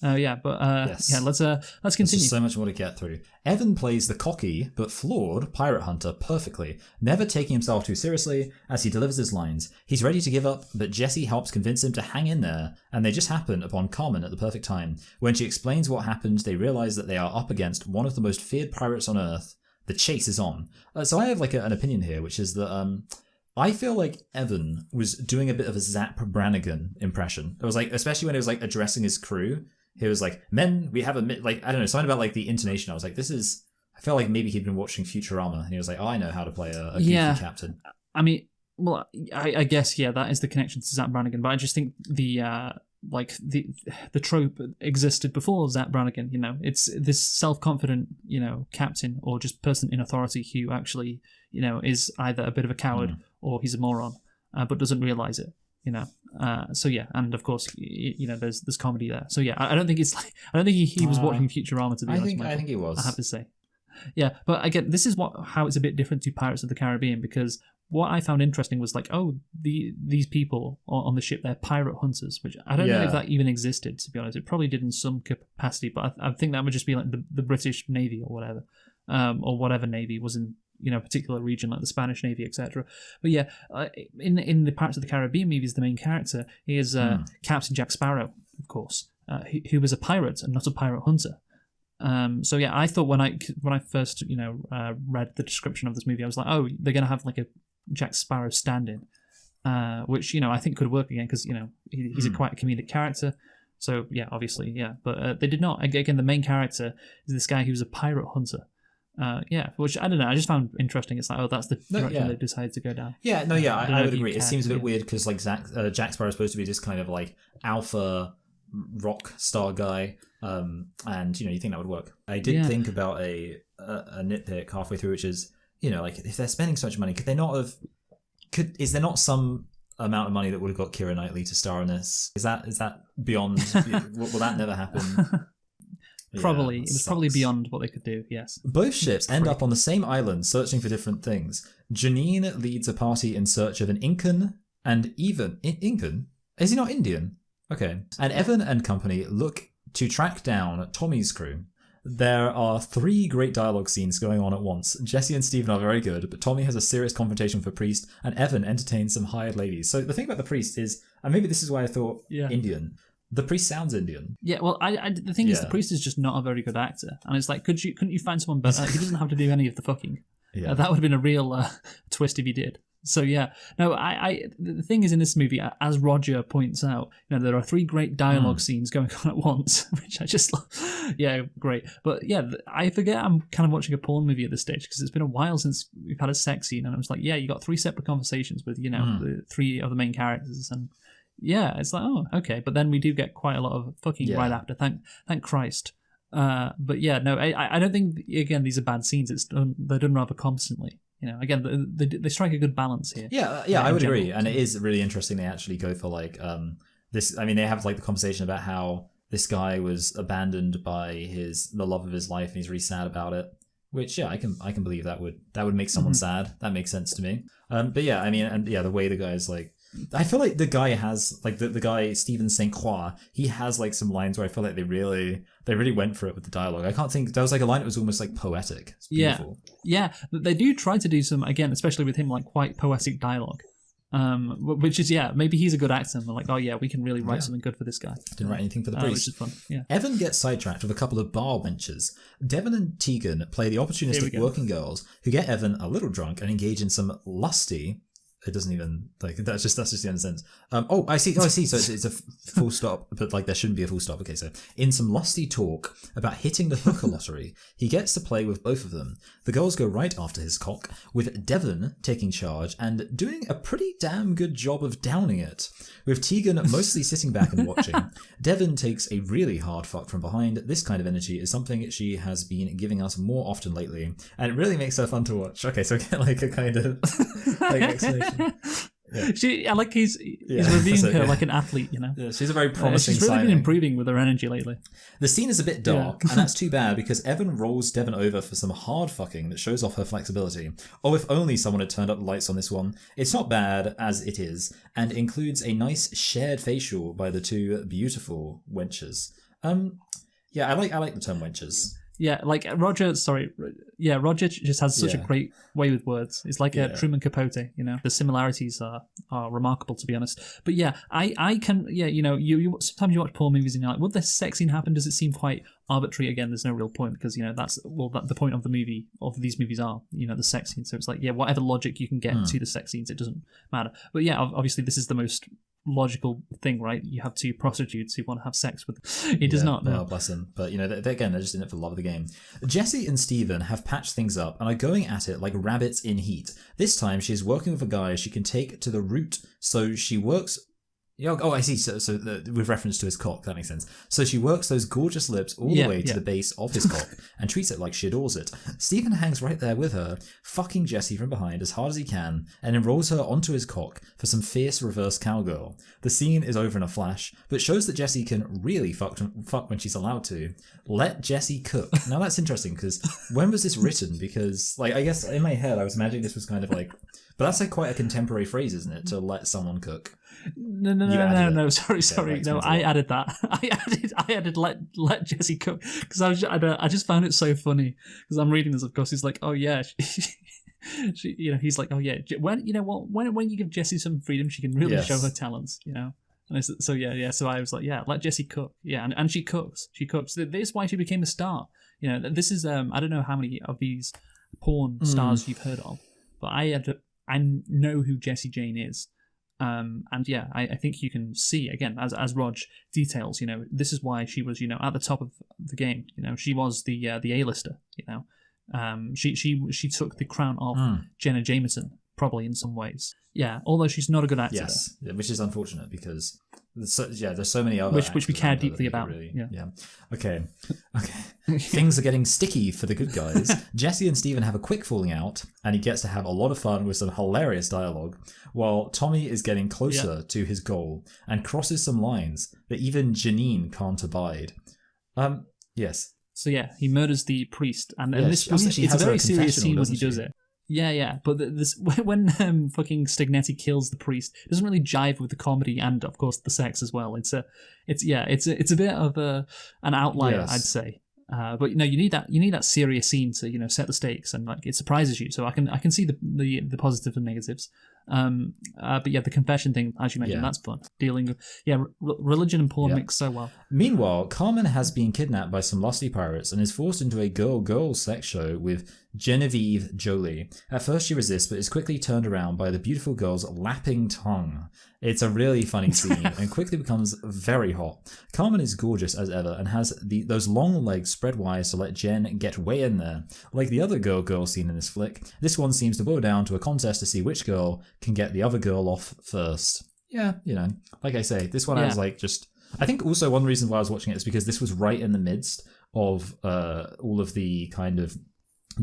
A: Yes.
B: Yeah, let's
A: There's
B: continue.
A: just so much more to get through. Evan plays the cocky but flawed pirate hunter perfectly, never taking himself too seriously as he delivers his lines. He's ready to give up, but Jessie helps convince him to hang in there, and they just happen upon Carmen at the perfect time. When she explains what happened, they realize that they are up against one of the most feared pirates on Earth. The chase is on. So I have like an opinion here, which is that I feel like Evan was doing a bit of a Zap Brannigan impression. It was like, especially when he was like addressing his crew. He was like, "Men, we have a like I don't know something about like the intonation." I was like, "This is." I felt like maybe he'd been watching Futurama, and he was like, "Oh, I know how to play a goofy captain."
B: I mean, well, I guess that is the connection to Zap Brannigan, but I just think the trope existed before Zap Brannigan. You know, it's this self-confident, captain or just person in authority who actually, is either a bit of a coward or he's a moron, but doesn't realize it. So yeah, and of course, there's comedy there. So yeah, I don't think it's like I don't think he was watching Futurama to be honest.
A: I think he was.
B: I have to say, yeah. But again, this is how it's a bit different to Pirates of the Caribbean, because what I found interesting was like, these people on the ship, they're pirate hunters, which I don't know if that even existed. To be honest, it probably did in some capacity, but I think that would just be like the British Navy or whatever navy was in. Particular region like the Spanish Navy, etc. But yeah, in the Pirates of the Caribbean movies, the main character is Captain Jack Sparrow, of course, who was a pirate and not a pirate hunter. So yeah, I thought when I first read the description of this movie, I was like, oh, they're gonna have like a Jack Sparrow stand-in, which I think could work again because he's quite a comedic character. So yeah, obviously yeah, but they did not. Again, the main character is this guy who's a pirate hunter. Which I don't know. I just found interesting. It's like, that's the direction they decided to go down.
A: Yeah, no, yeah, I would agree. It seems a bit
B: yeah.
A: weird because like Jack Sparrow is supposed to be this kind of like alpha rock star guy, and you think that would work. I did think about a nitpick halfway through, which is like if they're spending so much money, could they not have? Is there not some amount of money that would have got Keira Knightley to star in this? Is that beyond? Will that never happen?
B: Probably.
A: Yeah,
B: it was probably beyond what they could do, yes.
A: Both ships end up on the same island searching for different things. Janine leads a party in search of an Incan, and Incan? Is he not Indian? Okay. And Evan and company look to track down Tommy's crew. There are 3 great dialogue scenes going on at once. Jessie and Stephen are very good, but Tommy has a serious confrontation with a priest, and Evan entertains some hired ladies. So the thing about the priest is, And maybe this is why I thought
B: Yeah.
A: Indian. The priest sounds Indian.
B: Yeah, well, the thing is, the
A: Yeah.
B: priest is just not a very good actor, and it's like, couldn't you find someone better? He doesn't have to do any of the fucking.
A: Yeah.
B: That would have been a real twist if he did. So yeah, no, the thing is in this movie, as Roger points out, there are 3 great dialogue scenes going on at once, which I just, yeah, great. But yeah, I forget I'm kind of watching a porn movie at this stage because it's been a while since we've had a sex scene, and I was like, yeah, you got 3 separate conversations with the 3 of the main characters, and yeah, it's like, oh, okay, but then we do get quite a lot of fucking right after. Thank Christ. But yeah, no, I don't think again these are bad scenes. They're done rather competently. Again, they strike a good balance here.
A: Yeah, I would agree, and it is really interesting. They actually go for like this. I mean, they have like the conversation about how this guy was abandoned by the love of his life, and he's really sad about it. Which I can believe that would make someone sad. That makes sense to me. But yeah, I mean, and yeah, the way the guy's like. I feel like the guy has like the guy Stephen St. Croix. He has like some lines where I feel like they really went for it with the dialogue. I can't think there was like a line that was almost like poetic. It's beautiful.
B: Yeah, they do try to do some again, especially with him, like quite poetic dialogue. Which is maybe he's a good actor. And they're like, oh yeah, we can really write something good for this guy.
A: Didn't write anything for the priest.
B: Which is fun. Yeah.
A: Evan gets sidetracked with a couple of bar wenches. Devon and Tegan play the opportunistic working girls who get Evan a little drunk and engage in some lusty. It doesn't even like that's just the end sentence. I see. So it's a full stop, but like there shouldn't be a full stop. Okay, so in some lusty talk about hitting the hooker lottery, he gets to play with both of them. The girls go right after his cock, with Devon taking charge and doing a pretty damn good job of downing it. With Tegan mostly sitting back and watching, Devon takes a really hard fuck from behind. This kind of energy is something she has been giving us more often lately, and it really makes her fun to watch. Okay, so get like a kind of like explanation.
B: Yeah. I like he's reviewing her like an athlete,
A: Yeah, she's a very promising
B: she's really
A: signing.
B: been improving with her energy lately.
A: The scene is a bit dark, and that's too bad because Evan rolls Devon over for some hard fucking that shows off her flexibility. Oh, if only someone had turned up the lights on this one. It's not bad as it is, and includes a nice shared facial by the 2 beautiful wenches. Yeah, I like the term wenches.
B: Yeah, like Roger just has such a great way with words. It's like a Truman Capote, The similarities are remarkable, to be honest. But yeah, I can, you sometimes you watch porn movies and you're like, would this sex scene happen? Does it seem quite arbitrary? Again, there's no real point because, that's the point of the movie, of these movies are, the sex scene. So it's like, whatever logic you can get to the sex scenes, it doesn't matter. But yeah, obviously this is the most logical thing, right? You have 2 prostitutes who want to have sex with them. He does not know.
A: Well, bless them. But they're just in it for the love of the game. Jesse and Steven have patched things up and are going at it like rabbits in heat. This time she's working with a guy she can take to the root, so she works. Oh, I see. So with reference to his cock, that makes sense. So she works those gorgeous lips all the way to the base of his cock and treats it like she adores it. Stephen hangs right there with her, fucking Jessie from behind as hard as he can, and enrolls her onto his cock for some fierce reverse cowgirl. The scene is over in a flash, but shows that Jessie can really fuck when she's allowed to. Let Jessie cook. Now that's interesting because when was this written? Because I guess in my head I was imagining this was kind of like, but that's like quite a contemporary phrase, isn't it? To let someone cook.
B: No. Sorry. No, I added that. I added let Jessie cook because I just found it so funny because I'm reading this. Of course, he's like, oh yeah, he's like, oh yeah, when you give Jessie some freedom, she can really show her talents, And so so I was like, yeah, let Jessie cook, and she cooks. This is why she became a star. This is I don't know how many of these porn stars you've heard of, but I know who Jessie Jane is. I think you can see again as Rog details. This is why she was at the top of the game. She was the A-lister. She took the crown of Jenna Jameson probably in some ways. Yeah, although she's not a good actor.
A: Yes, which is unfortunate because there's so many other
B: which we care deeply about.
A: Really, Okay. Things are getting sticky for the good guys. Jesse and Steven have a quick falling out, and he gets to have a lot of fun with some hilarious dialogue, while Tommy is getting closer to his goal and crosses some lines that even Janine can't abide. Yes.
B: So he murders the priest, and it's a very serious scene when he does it. Yeah, but when fucking Stignetti kills the priest, it doesn't really jive with the comedy and of course the sex as well. It's a bit of an outlier, I'd say. But you need that serious scene to set the stakes, and like it surprises you. So I can see the positives and negatives. But yeah, the confession thing, as you mentioned, that's fun. Dealing with religion and porn mix so well.
A: Meanwhile, Carmen has been kidnapped by some lusty pirates and is forced into a girl-girl sex show with Genevieve Jolie. At first she resists, but is quickly turned around by the beautiful girl's lapping tongue. It's a really funny scene and quickly becomes very hot. Carmen is gorgeous as ever and has those long legs spread wide to let Jen get way in there. Like the other girl-girl scene in this flick, this one seems to boil down to a contest to see which girl can get the other girl off first. Yeah, like I say, this one I was like I think also one reason why I was watching it is because this was right in the midst of all of the kind of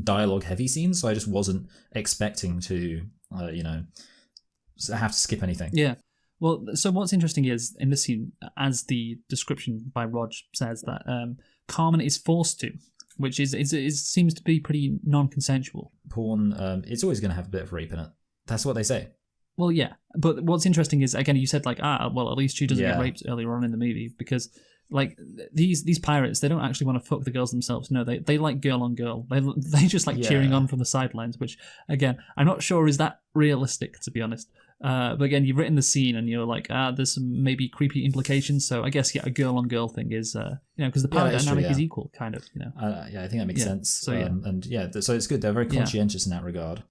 A: dialogue heavy scenes, so I just wasn't expecting to have to skip anything.
B: Yeah. Well, so what's interesting is in this scene, as the description by Rog says, that Carmen is forced to, which is seems to be pretty non-consensual.
A: Porn, it's always going to have a bit of rape in it. That's what they say.
B: Well, yeah, but what's interesting is, again, you said like, well, at least she doesn't get raped earlier on in the movie, because like these pirates, they don't actually want to fuck the girls themselves. No, they like girl on girl. They just like cheering on from the sidelines, which again, I'm not sure is that realistic, to be honest. But again, you've written the scene and you're like, there's some maybe creepy implications. So I guess a girl on girl thing is because the power dynamic is equal, kind of.
A: I think that makes sense.
B: So
A: so it's good. They're very conscientious in that regard.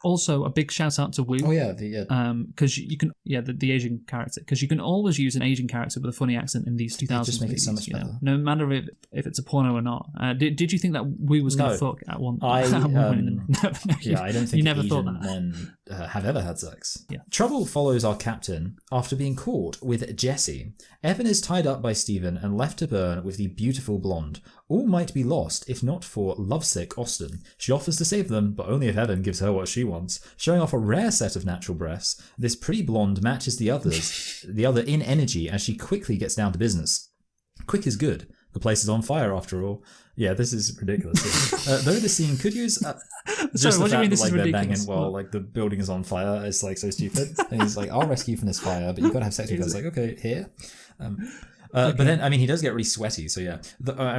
B: Also, a big shout out to Wu.
A: Oh yeah,
B: because you can the Asian character, because you can always use an Asian character with a funny accent in these 2000s
A: just make
B: movies,
A: it so much better.
B: No matter if it's a porno or not. Did you think that Wu was going to fuck at one?
A: I
B: at one point in the,
A: I don't think
B: you never
A: Asian
B: thought that.
A: men have ever had sex.
B: Yeah.
A: Trouble follows our captain after being caught with Jesse. Evan is tied up by Stephen and left to burn with the beautiful blonde. All might be lost if not for lovesick Austin. She offers to save them, but only if Evan gives her what she wants. Showing off a rare set of natural breasts, this pretty blonde matches the other in energy as she quickly gets down to business. Quick is good. The place is on fire after all. Yeah, this is ridiculous. Though the scene could use
B: Sorry, what do you mean this is ridiculous?
A: Like the building is on fire. It's like so stupid. And he's like, I'll rescue you from this fire, but you've got to have sex with her. It's like, okay, here. But then, I mean, he does get really sweaty, so yeah.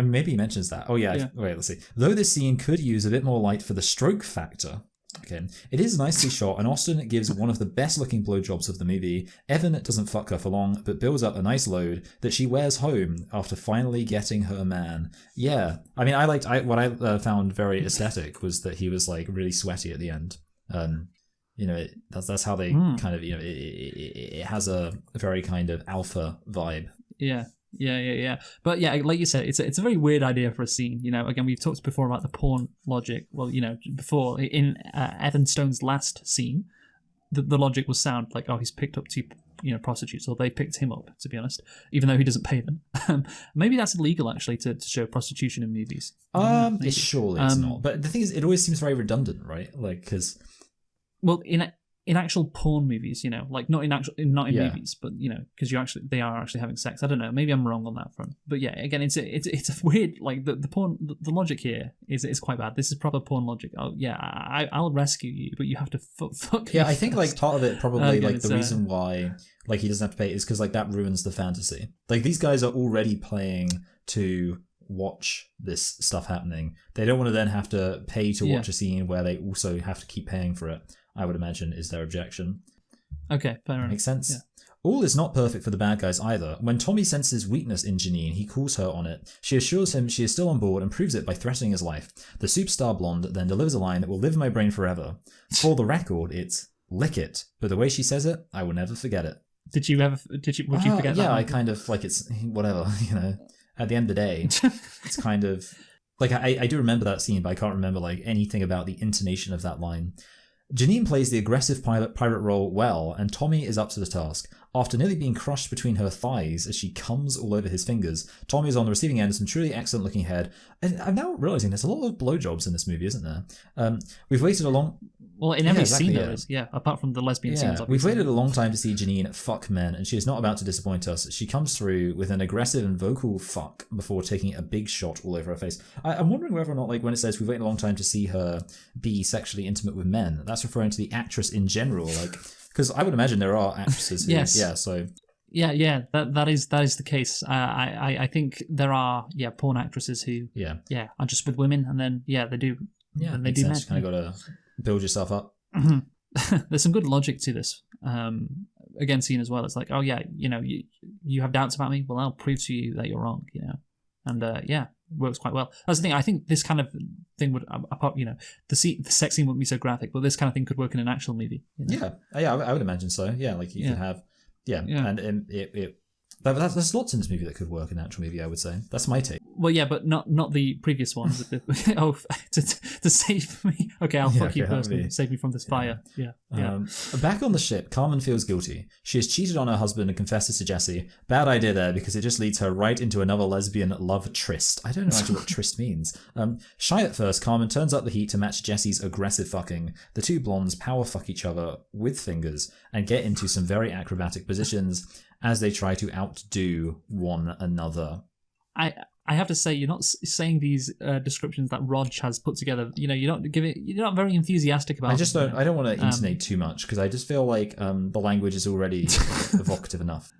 A: Maybe he mentions that. Oh, yeah. Wait, let's see. Though this scene could use a bit more light for the stroke factor. Okay. It is nicely shot, and Austin gives one of the best-looking blowjobs of the movie. Evan doesn't fuck her for long, but builds up a nice load that she wears home after finally getting her man. Yeah. I mean, what I found very aesthetic was that he was, like, really sweaty at the end. That's how they kind of, it has a very kind of alpha vibe.
B: Yeah. But yeah, like you said, it's a very weird idea for a scene. Again, we've talked before about the porn logic. Well, before in Evan Stone's last scene, the logic was sound like, he's picked up two prostitutes, or they picked him up. To be honest, even though he doesn't pay them, maybe that's illegal actually to show prostitution in movies.
A: Surely it's not. But the thing is, it always seems very redundant, right? Like because.
B: Well, in actual porn movies, like not in movies, but because they are actually having sex. I don't know. Maybe I'm wrong on that front. But yeah, again, it's a weird, like the porn. The logic here is quite bad. This is proper porn logic. Oh yeah, I'll rescue you, but you have to fuck.
A: Yeah, I think like part of it probably like the reason why like he doesn't have to pay is because like that ruins the fantasy. Like these guys are already playing to watch this stuff happening. They don't want to then have to pay to watch a scene where they also have to keep paying for it. I would imagine is their objection.
B: Okay, fair enough.
A: Makes sense.
B: Yeah.
A: All is not perfect for the bad guys either. When Tommy senses weakness in Janine, he calls her on it. She assures him she is still on board and proves it by threatening his life. The superstar blonde then delivers a line that will live in my brain forever. For the record, it's lick it, but the way she says it, I will never forget it.
B: Would you forget that?
A: Yeah, I kind of like it's whatever, At the end of the day, it's kind of like I do remember that scene, but I can't remember like anything about the intonation of that line. Janine plays the aggressive pirate role well, and Tommy is up to the task. After nearly being crushed between her thighs as she comes all over his fingers, Tommy is on the receiving end of some truly excellent-looking head. And I'm now realizing there's a lot of blowjobs in this movie, isn't there? We've waited a long...
B: Well, in every scene there is, apart from the lesbian scenes.
A: We've waited a long time to see Janine fuck men, and she is not about to disappoint us. She comes through with an aggressive and vocal fuck before taking a big shot all over her face. I'm wondering whether or not, like, when it says we've waited a long time to see her be sexually intimate with men, that's referring to the actress in general, like, because I would imagine there are actresses who...
B: Yes.
A: Yeah, so...
B: Yeah. That is the case. I think there are porn actresses who are just with women, and then they do then they
A: makes
B: do
A: sense. You kind of got to build yourself up.
B: There's some good logic to this. Again, seen as well. It's like, oh yeah, you have doubts about me. Well, I'll prove to you that you're wrong. And works quite well. That's the thing. I think this kind of thing would, the sex scene wouldn't be so graphic, but this kind of thing could work in an actual movie.
A: Yeah, I would imagine so. Yeah, like you could have, and there's lots in this movie that could work in an actual movie. I would say that's my take.
B: Well, yeah, but not the previous ones. To save me. Okay, I'll fuck you first and save me from this fire. Yeah.
A: Back on the ship, Carmen feels guilty. She has cheated on her husband and confesses to Jesse. Bad idea there, because it just leads her right into another lesbian love tryst. I don't know actually what tryst means. Shy at first, Carmen turns up the heat to match Jesse's aggressive fucking. The two blondes power fuck each other with fingers and get into some very acrobatic positions as they try to outdo one another.
B: I have to say, you're not saying these descriptions that Rog has put together. You're not very enthusiastic about.
A: I don't want to intonate too much, because I just feel like the language is already evocative enough.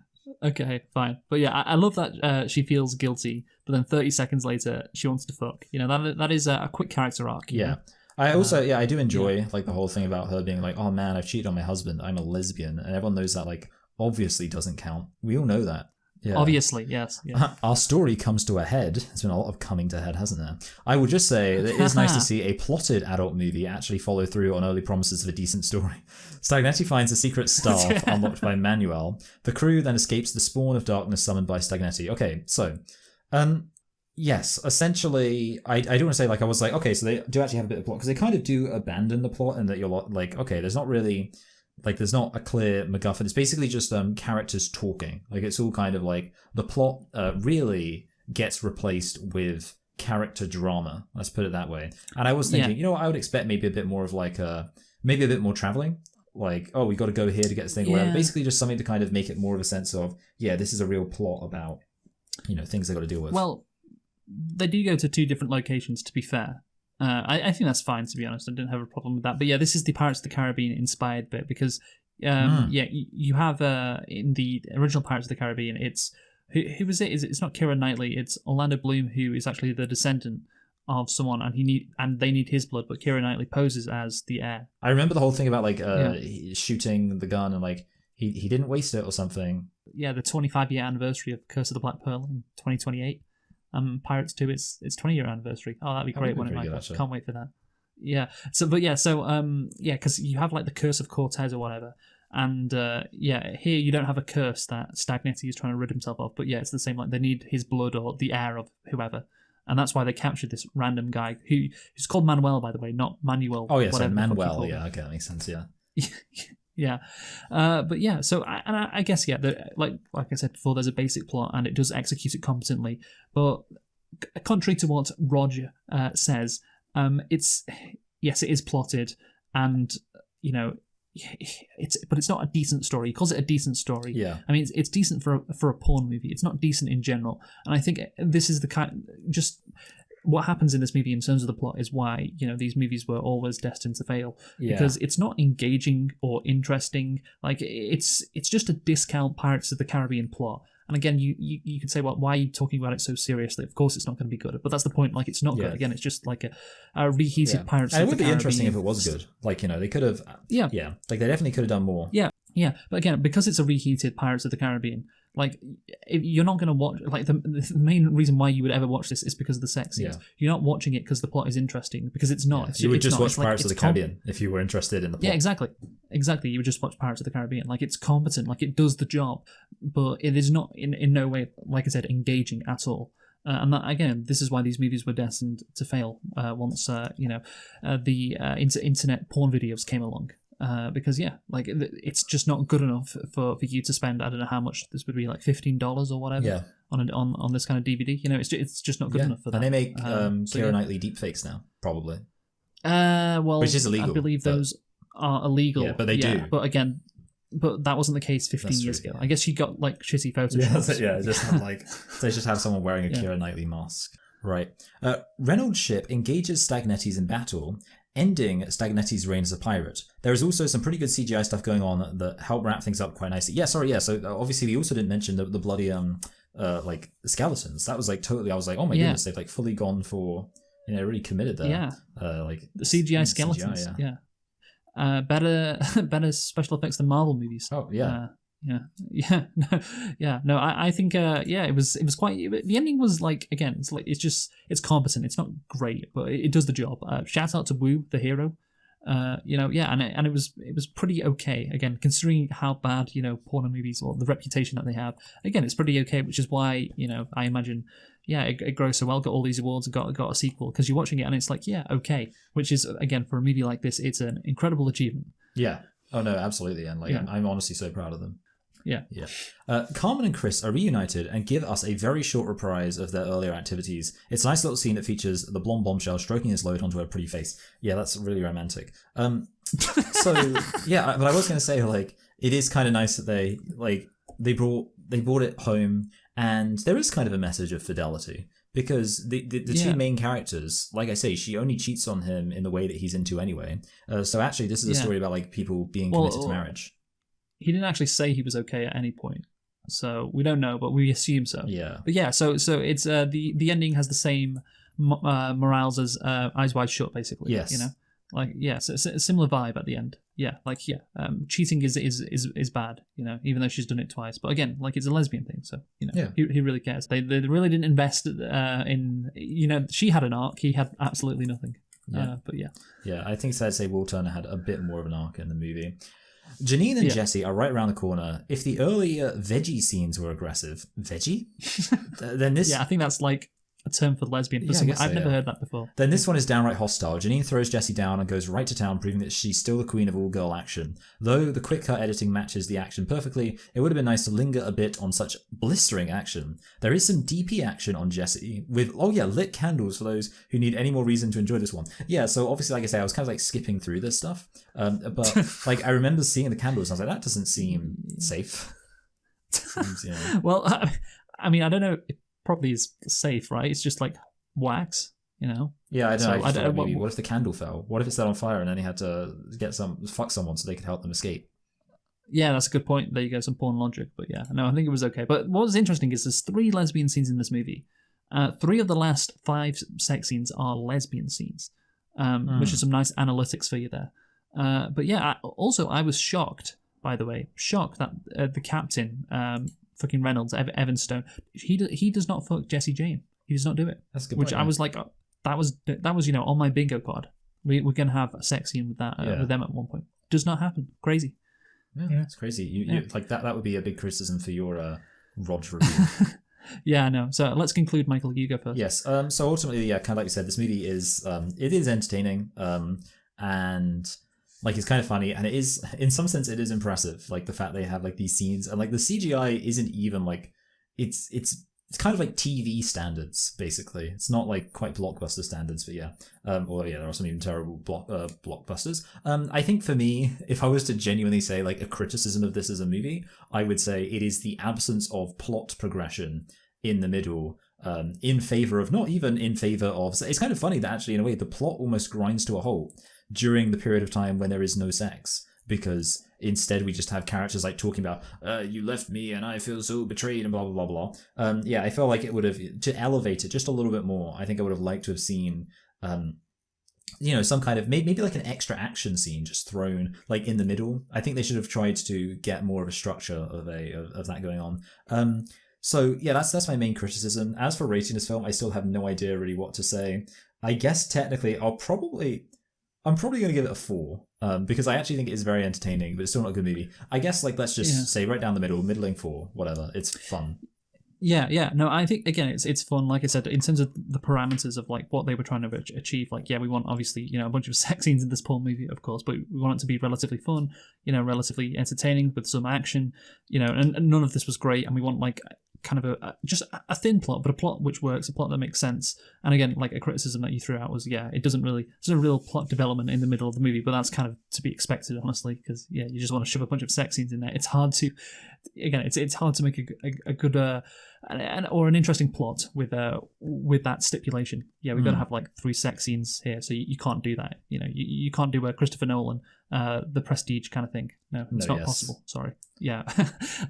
B: Okay, fine, but yeah, I love that she feels guilty, but then 30 seconds later she wants to fuck. That is a quick character arc.
A: Yeah. I also, I do enjoy like the whole thing about her being like, oh man, I've cheated on my husband. I'm a lesbian, and everyone knows that like obviously doesn't count. We all know that. Yeah.
B: Obviously, yes. Yeah.
A: Our story comes to a head. There's been a lot of coming to head, hasn't there? I would just say that it is nice to see a plotted adult movie actually follow through on early promises of a decent story. Stagnetti finds a secret staff unlocked by Manuel. The crew then escapes the spawn of darkness summoned by Stagnetti. Okay, so, yes, essentially, I do want to say, like, I was like, okay, so they do actually have a bit of plot, because they kind of do abandon the plot, and that you're like, okay, there's not really... Like, there's not a clear MacGuffin. It's basically just characters talking. Like, it's all kind of like the plot really gets replaced with character drama. Let's put it that way. And I was thinking, I would expect maybe a bit more of like maybe a bit more traveling. Like, oh, we got to go here to get this thing. Yeah. Basically, just something to kind of make it more of a sense of, this is a real plot about, things they got to deal with.
B: Well, they do go to two different locations, to be fair. I think that's fine, to be honest. I didn't have a problem with that. But yeah, this is the Pirates of the Caribbean inspired bit, because you have in the original Pirates of the Caribbean, it's who was it? It's not Keira Knightley. It's Orlando Bloom, who is actually the descendant of someone, and they need his blood. But Keira Knightley poses as the heir.
A: I remember the whole thing about like shooting the gun and like he didn't waste it or something.
B: Yeah, the 25-year anniversary of Curse of the Black Pearl in 2028. Pirates 2, it's 20-year anniversary. Oh, that'd be great when it might. Can't wait for that. Yeah. So because you have like the Curse of Cortez or whatever, and here you don't have a curse that Stagnetti is trying to rid himself of, but it's the same. Like they need his blood or the heir of whoever, and that's why they captured this random guy who's called Manuel, by the way, not Manuel.
A: Oh yeah, so Manuel. Yeah, okay, that makes sense. Yeah.
B: Yeah, but yeah. So I guess like I said before, there's a basic plot and it does execute it competently. But contrary to what Roger says, it is plotted, and it's not a decent story. He calls it a decent story.
A: Yeah,
B: I mean it's decent for a porn movie. It's not decent in general, and I think this is the kind just. What happens in this movie in terms of the plot is why these movies were always destined to fail, because it's not engaging or interesting. Like it's just a discount Pirates of the Caribbean plot. And again, you could say, well, why are you talking about it so seriously? Of course, it's not going to be good. But that's the point. Like it's not good. Again, it's just like a reheated Pirates of the Caribbean.
A: It would be interesting if it was good. Like they could have. Yeah. Like they definitely could have done more.
B: Yeah. But again, because it's a reheated Pirates of the Caribbean. Like, you're not going to watch... Like, the main reason why you would ever watch this is because of the sex scenes. You're not watching it because the plot is interesting, because it's not.
A: Yeah. You would just watch Pirates of the Caribbean if you were interested in the plot.
B: Yeah, exactly. You would just watch Pirates of the Caribbean. Like, it's competent. Like, it does the job. But it is not, in no way, like I said, engaging at all. And that, again, this is why these movies were destined to fail once, the internet porn videos came along. Because it's just not good enough for you to spend. I don't know how much this would be, like $15 or whatever on this kind of DVD. It's just not good enough for that.
A: And they make Keira Knightley deepfakes now, probably.
B: Which
A: is illegal.
B: I believe those are illegal.
A: Yeah, but they do.
B: But again, that wasn't the case 15 years ago. Yeah. I guess you got like shitty Photoshop.
A: Yeah, just like they just have someone wearing a Keira Knightley mask. Right. Reynolds' ship engages Stagnetti's in battle, ending Stagnetti's reign as a pirate. There is also some pretty good CGI stuff going on that help wrap things up quite nicely. So obviously we also didn't mention the bloody like skeletons. That was like totally. I was like, oh my goodness, they've like fully gone for, really committed there.
B: Yeah.
A: Like
B: the CGI skeletons.
A: CGI,
B: yeah. Better special effects than Marvel movies.
A: Oh yeah.
B: I think it was quite. The ending was like, again, it's competent. It's not great, but it does the job. Shout out to Wu, the hero. And it was pretty okay. Again, considering how bad porno movies or the reputation that they have. Again, it's pretty okay, which is why I imagine it grows so well, got all these awards, and got a sequel, because you're watching it and it's like okay, which is, again, for a movie like this, it's an incredible achievement.
A: Yeah. Oh no, absolutely, and I'm honestly so proud of them.
B: Yeah.
A: Carmen and Chris are reunited and give us a very short reprise of their earlier activities. It's a nice little scene that features the blonde bombshell stroking his load onto her pretty face. Yeah, that's really romantic. But I was going to say, it is kind of nice that they brought it home, and there is kind of a message of fidelity, because the two main characters, like I say, she only cheats on him in the way that he's into anyway. So actually, this is a story about people being committed to marriage.
B: He didn't actually say he was okay at any point, so we don't know, but we assume so.
A: Yeah.
B: But yeah, so it's the ending has the same morals as Eyes Wide Shut, basically.
A: Yes.
B: So it's a similar vibe at the end. Cheating is bad, even though she's done it twice. But again, it's a lesbian thing, so he really cares. They really didn't invest in she had an arc, he had absolutely nothing.
A: Yeah, I think I'd say Will Turner had a bit more of an arc in the movie. Janine and Jesse are right around the corner. If the earlier veggie scenes were aggressive, veggie? Then this...
B: Yeah, I think that's like a term for lesbian. I've never heard that before.
A: Then this one is downright hostile. Janine throws Jessie down and goes right to town, proving that she's still the queen of all girl action. Though the quick cut editing matches the action perfectly, it would have been nice to linger a bit on such blistering action. There is some DP action on Jessie with lit candles for those who need any more reason to enjoy this one. Yeah, so obviously, like I say, I was kind of skipping through this stuff, but I remember seeing the candles and I was like, that doesn't seem safe.
B: Well, I mean, I don't know. Probably is safe, right? It's just wax,
A: Yeah, I don't know. What if the candle fell? What if it set on fire and then he had to fuck someone so they could help them escape?
B: Yeah, that's a good point. There you go, some porn logic. But yeah, no, I think it was okay. But what was interesting is there's 3 lesbian scenes in this movie. 3 of the last 5 sex scenes are lesbian scenes, which is some nice analytics for you there. But yeah, I was shocked, by the way, that the captain, fucking Reynolds, Evan Stone, he does not fuck Jessie Jane. He does not do it.
A: That's a good
B: which
A: point,
B: I was like, that was on my bingo card. We're gonna have a sex scene with that with them at one point. Does not happen. Crazy.
A: Yeah, it's crazy. You that would be a big criticism for your Rog review.
B: Yeah, I know. So let's conclude, Michael. You go first.
A: Yes. So ultimately, kind of like you said, this movie is it is entertaining, and it's kind of funny, and it is, in some sense, it is impressive. The fact they have these scenes, and the CGI isn't even it's kind of TV standards, basically. It's not quite blockbuster standards, but there are some even terrible blockbusters. I think for me, if I was to genuinely say a criticism of this as a movie, I would say it is the absence of plot progression in the middle. In favor of, not even in favor of, it's kind of funny that actually in a way the plot almost grinds to a halt during the period of time when there is no sex, because instead we just have characters talking about you left me and I feel so betrayed and blah blah blah blah. I felt like it would have, to elevate it just a little bit more, I think I would have liked to have seen some kind of maybe an extra action scene just thrown in the middle. I think they should have tried to get more of a structure of that going on. So yeah, that's my main criticism. As for rating this film, I still have no idea really what to say. I guess technically I'm probably going to give it a 4, because I actually think it is very entertaining, but it's still not a good movie. I guess let's just say right down the middle, middling 4, whatever. It's fun.
B: Yeah. No, I think again it's fun. Like I said, in terms of the parameters of what they were trying to achieve. We want obviously a bunch of sex scenes in this porn movie, of course, but we want it to be relatively fun, relatively entertaining with some action, and none of this was great, and we want kind of just a thin plot, but a plot which works, a plot that makes sense. And again, a criticism that you threw out was, there's no real plot development in the middle of the movie, but that's kind of to be expected, honestly, because you just want to shove a bunch of sex scenes in there. It's hard to, again, it's hard to make a good or an interesting plot with that stipulation. Yeah, we've got to have like 3 sex scenes here, so you can't do that. You can't do a Christopher Nolan, The Prestige kind of thing. No, it's not possible. Sorry. Yeah,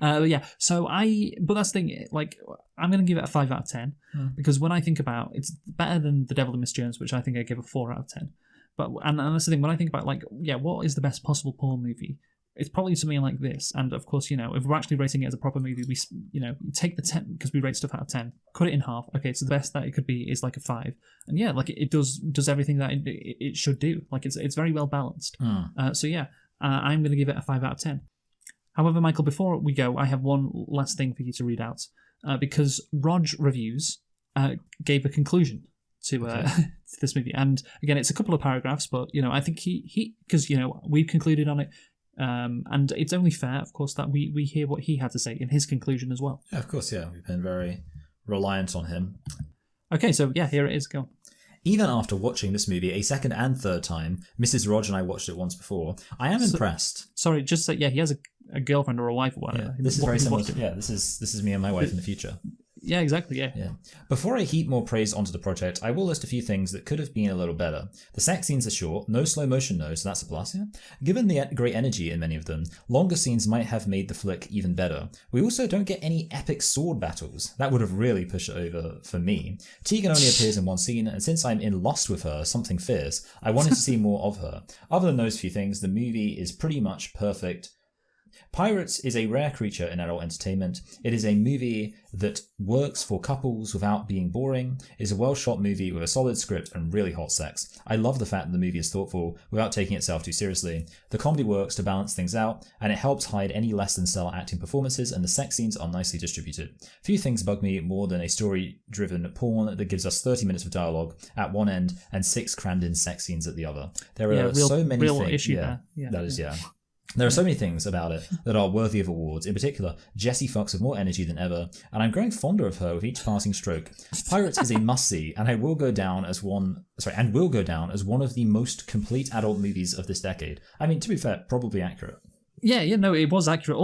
B: yeah. But that's the thing. Like, I'm gonna give it a 5 out of 10 because when I think about it's better than The Devil in Miss Jones, which I think I give a 4 out of 10. But and that's the thing. When I think about what is the best possible porn movie? It's probably something like this. And of course, if we're actually rating it as a proper movie, we take the 10 because we rate stuff out of 10, cut it in half. Okay, so the best that it could be is like a 5, and yeah, like it does everything that it should do. Like it's very well balanced. So yeah, I'm going to give it a 5 out of 10. However, Michael, before we go, I have one last thing for you to read out because Rog Reviews gave a conclusion to to this movie, and again, it's a couple of paragraphs, but I think he because we've concluded on it. And it's only fair, of course, that we hear what he had to say in his conclusion as well.
A: Yeah, of course, yeah. We've been very reliant on him.
B: Okay, so yeah, here it is. Go.
A: Even after watching this movie a second and third time, Mrs. Rog and I watched it once before, I am impressed.
B: Sorry, just that, he has a girlfriend or a wife or whatever.
A: Yeah, this is very similar. This is me and my wife in the future.
B: Yeah, exactly, yeah.
A: Before I heap more praise onto the project, I will list a few things that could have been a little better. The sex scenes are short, no slow motion though, so that's a plus, yeah? Given the great energy in many of them, longer scenes might have made the flick even better. We also don't get any epic sword battles. That would have really pushed it over for me. Tegan only appears in one scene, and since I'm in lust with her, something fierce, I wanted to see more of her. Other than those few things, the movie is pretty much perfect. Pirates is a rare creature in adult entertainment. It is a movie that works for couples without being boring. It is a well-shot movie with a solid script and really hot sex. I love the fact that the movie is thoughtful without taking itself too seriously. The comedy works to balance things out, and it helps hide any less than stellar acting performances, and the sex scenes are nicely distributed. Few things bug me more than a story-driven porn that gives us 30 minutes of dialogue at one end and 6 crammed-in sex scenes at the other. There are so many things.
B: Issue there.
A: That is. There are so many things about it that are worthy of awards. In particular, Jessie fucks with more energy than ever, and I'm growing fonder of her with each passing stroke. Pirates is a must-see, and will go down as one of the most complete adult movies of this decade. I mean, to be fair, probably accurate.
B: Yeah, no, it was accurate.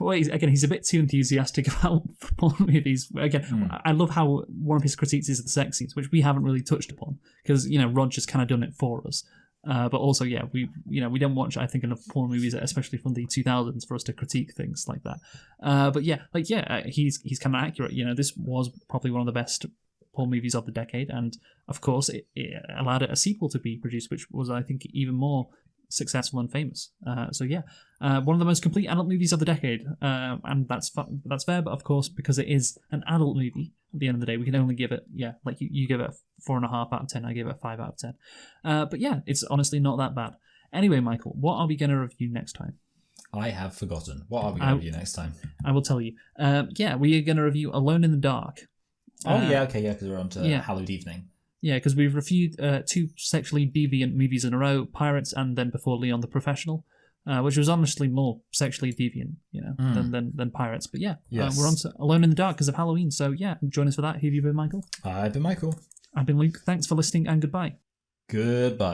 B: Again, he's a bit too enthusiastic about porn movies. Again, I love how one of his critiques is the sex scenes, which we haven't really touched upon because Roger's kind of done it for us. But also, we don't watch, I think, enough porn movies, especially from the 2000s, for us to critique things like that. But he's kind of accurate. This was probably one of the best porn movies of the decade, and of course, it allowed a sequel to be produced, which was, I think, even more successful and famous. One of the most complete adult movies of the decade, and that's fair. But of course, because it is an adult movie, at the end of the day, we can only give it, like you give it a 4.5 out of 10. I give it a 5 out of 10. But yeah, it's honestly not that bad. Anyway, Michael, what are we going to review next time?
A: I have forgotten. What are we going to review next time?
B: I will tell you. We are going to review Alone in the Dark.
A: Because we're on to Hallowed Evening. Yeah, because
B: we've reviewed 2 sexually deviant movies in a row, Pirates and then before Leon the Professional, which was honestly more sexually deviant, than Pirates. But we're on to Alone in the Dark because of Halloween. So join us for that. Who have you been, Michael?
A: I've been Michael.
B: I've been Luke. Thanks for listening and goodbye.
A: Goodbye.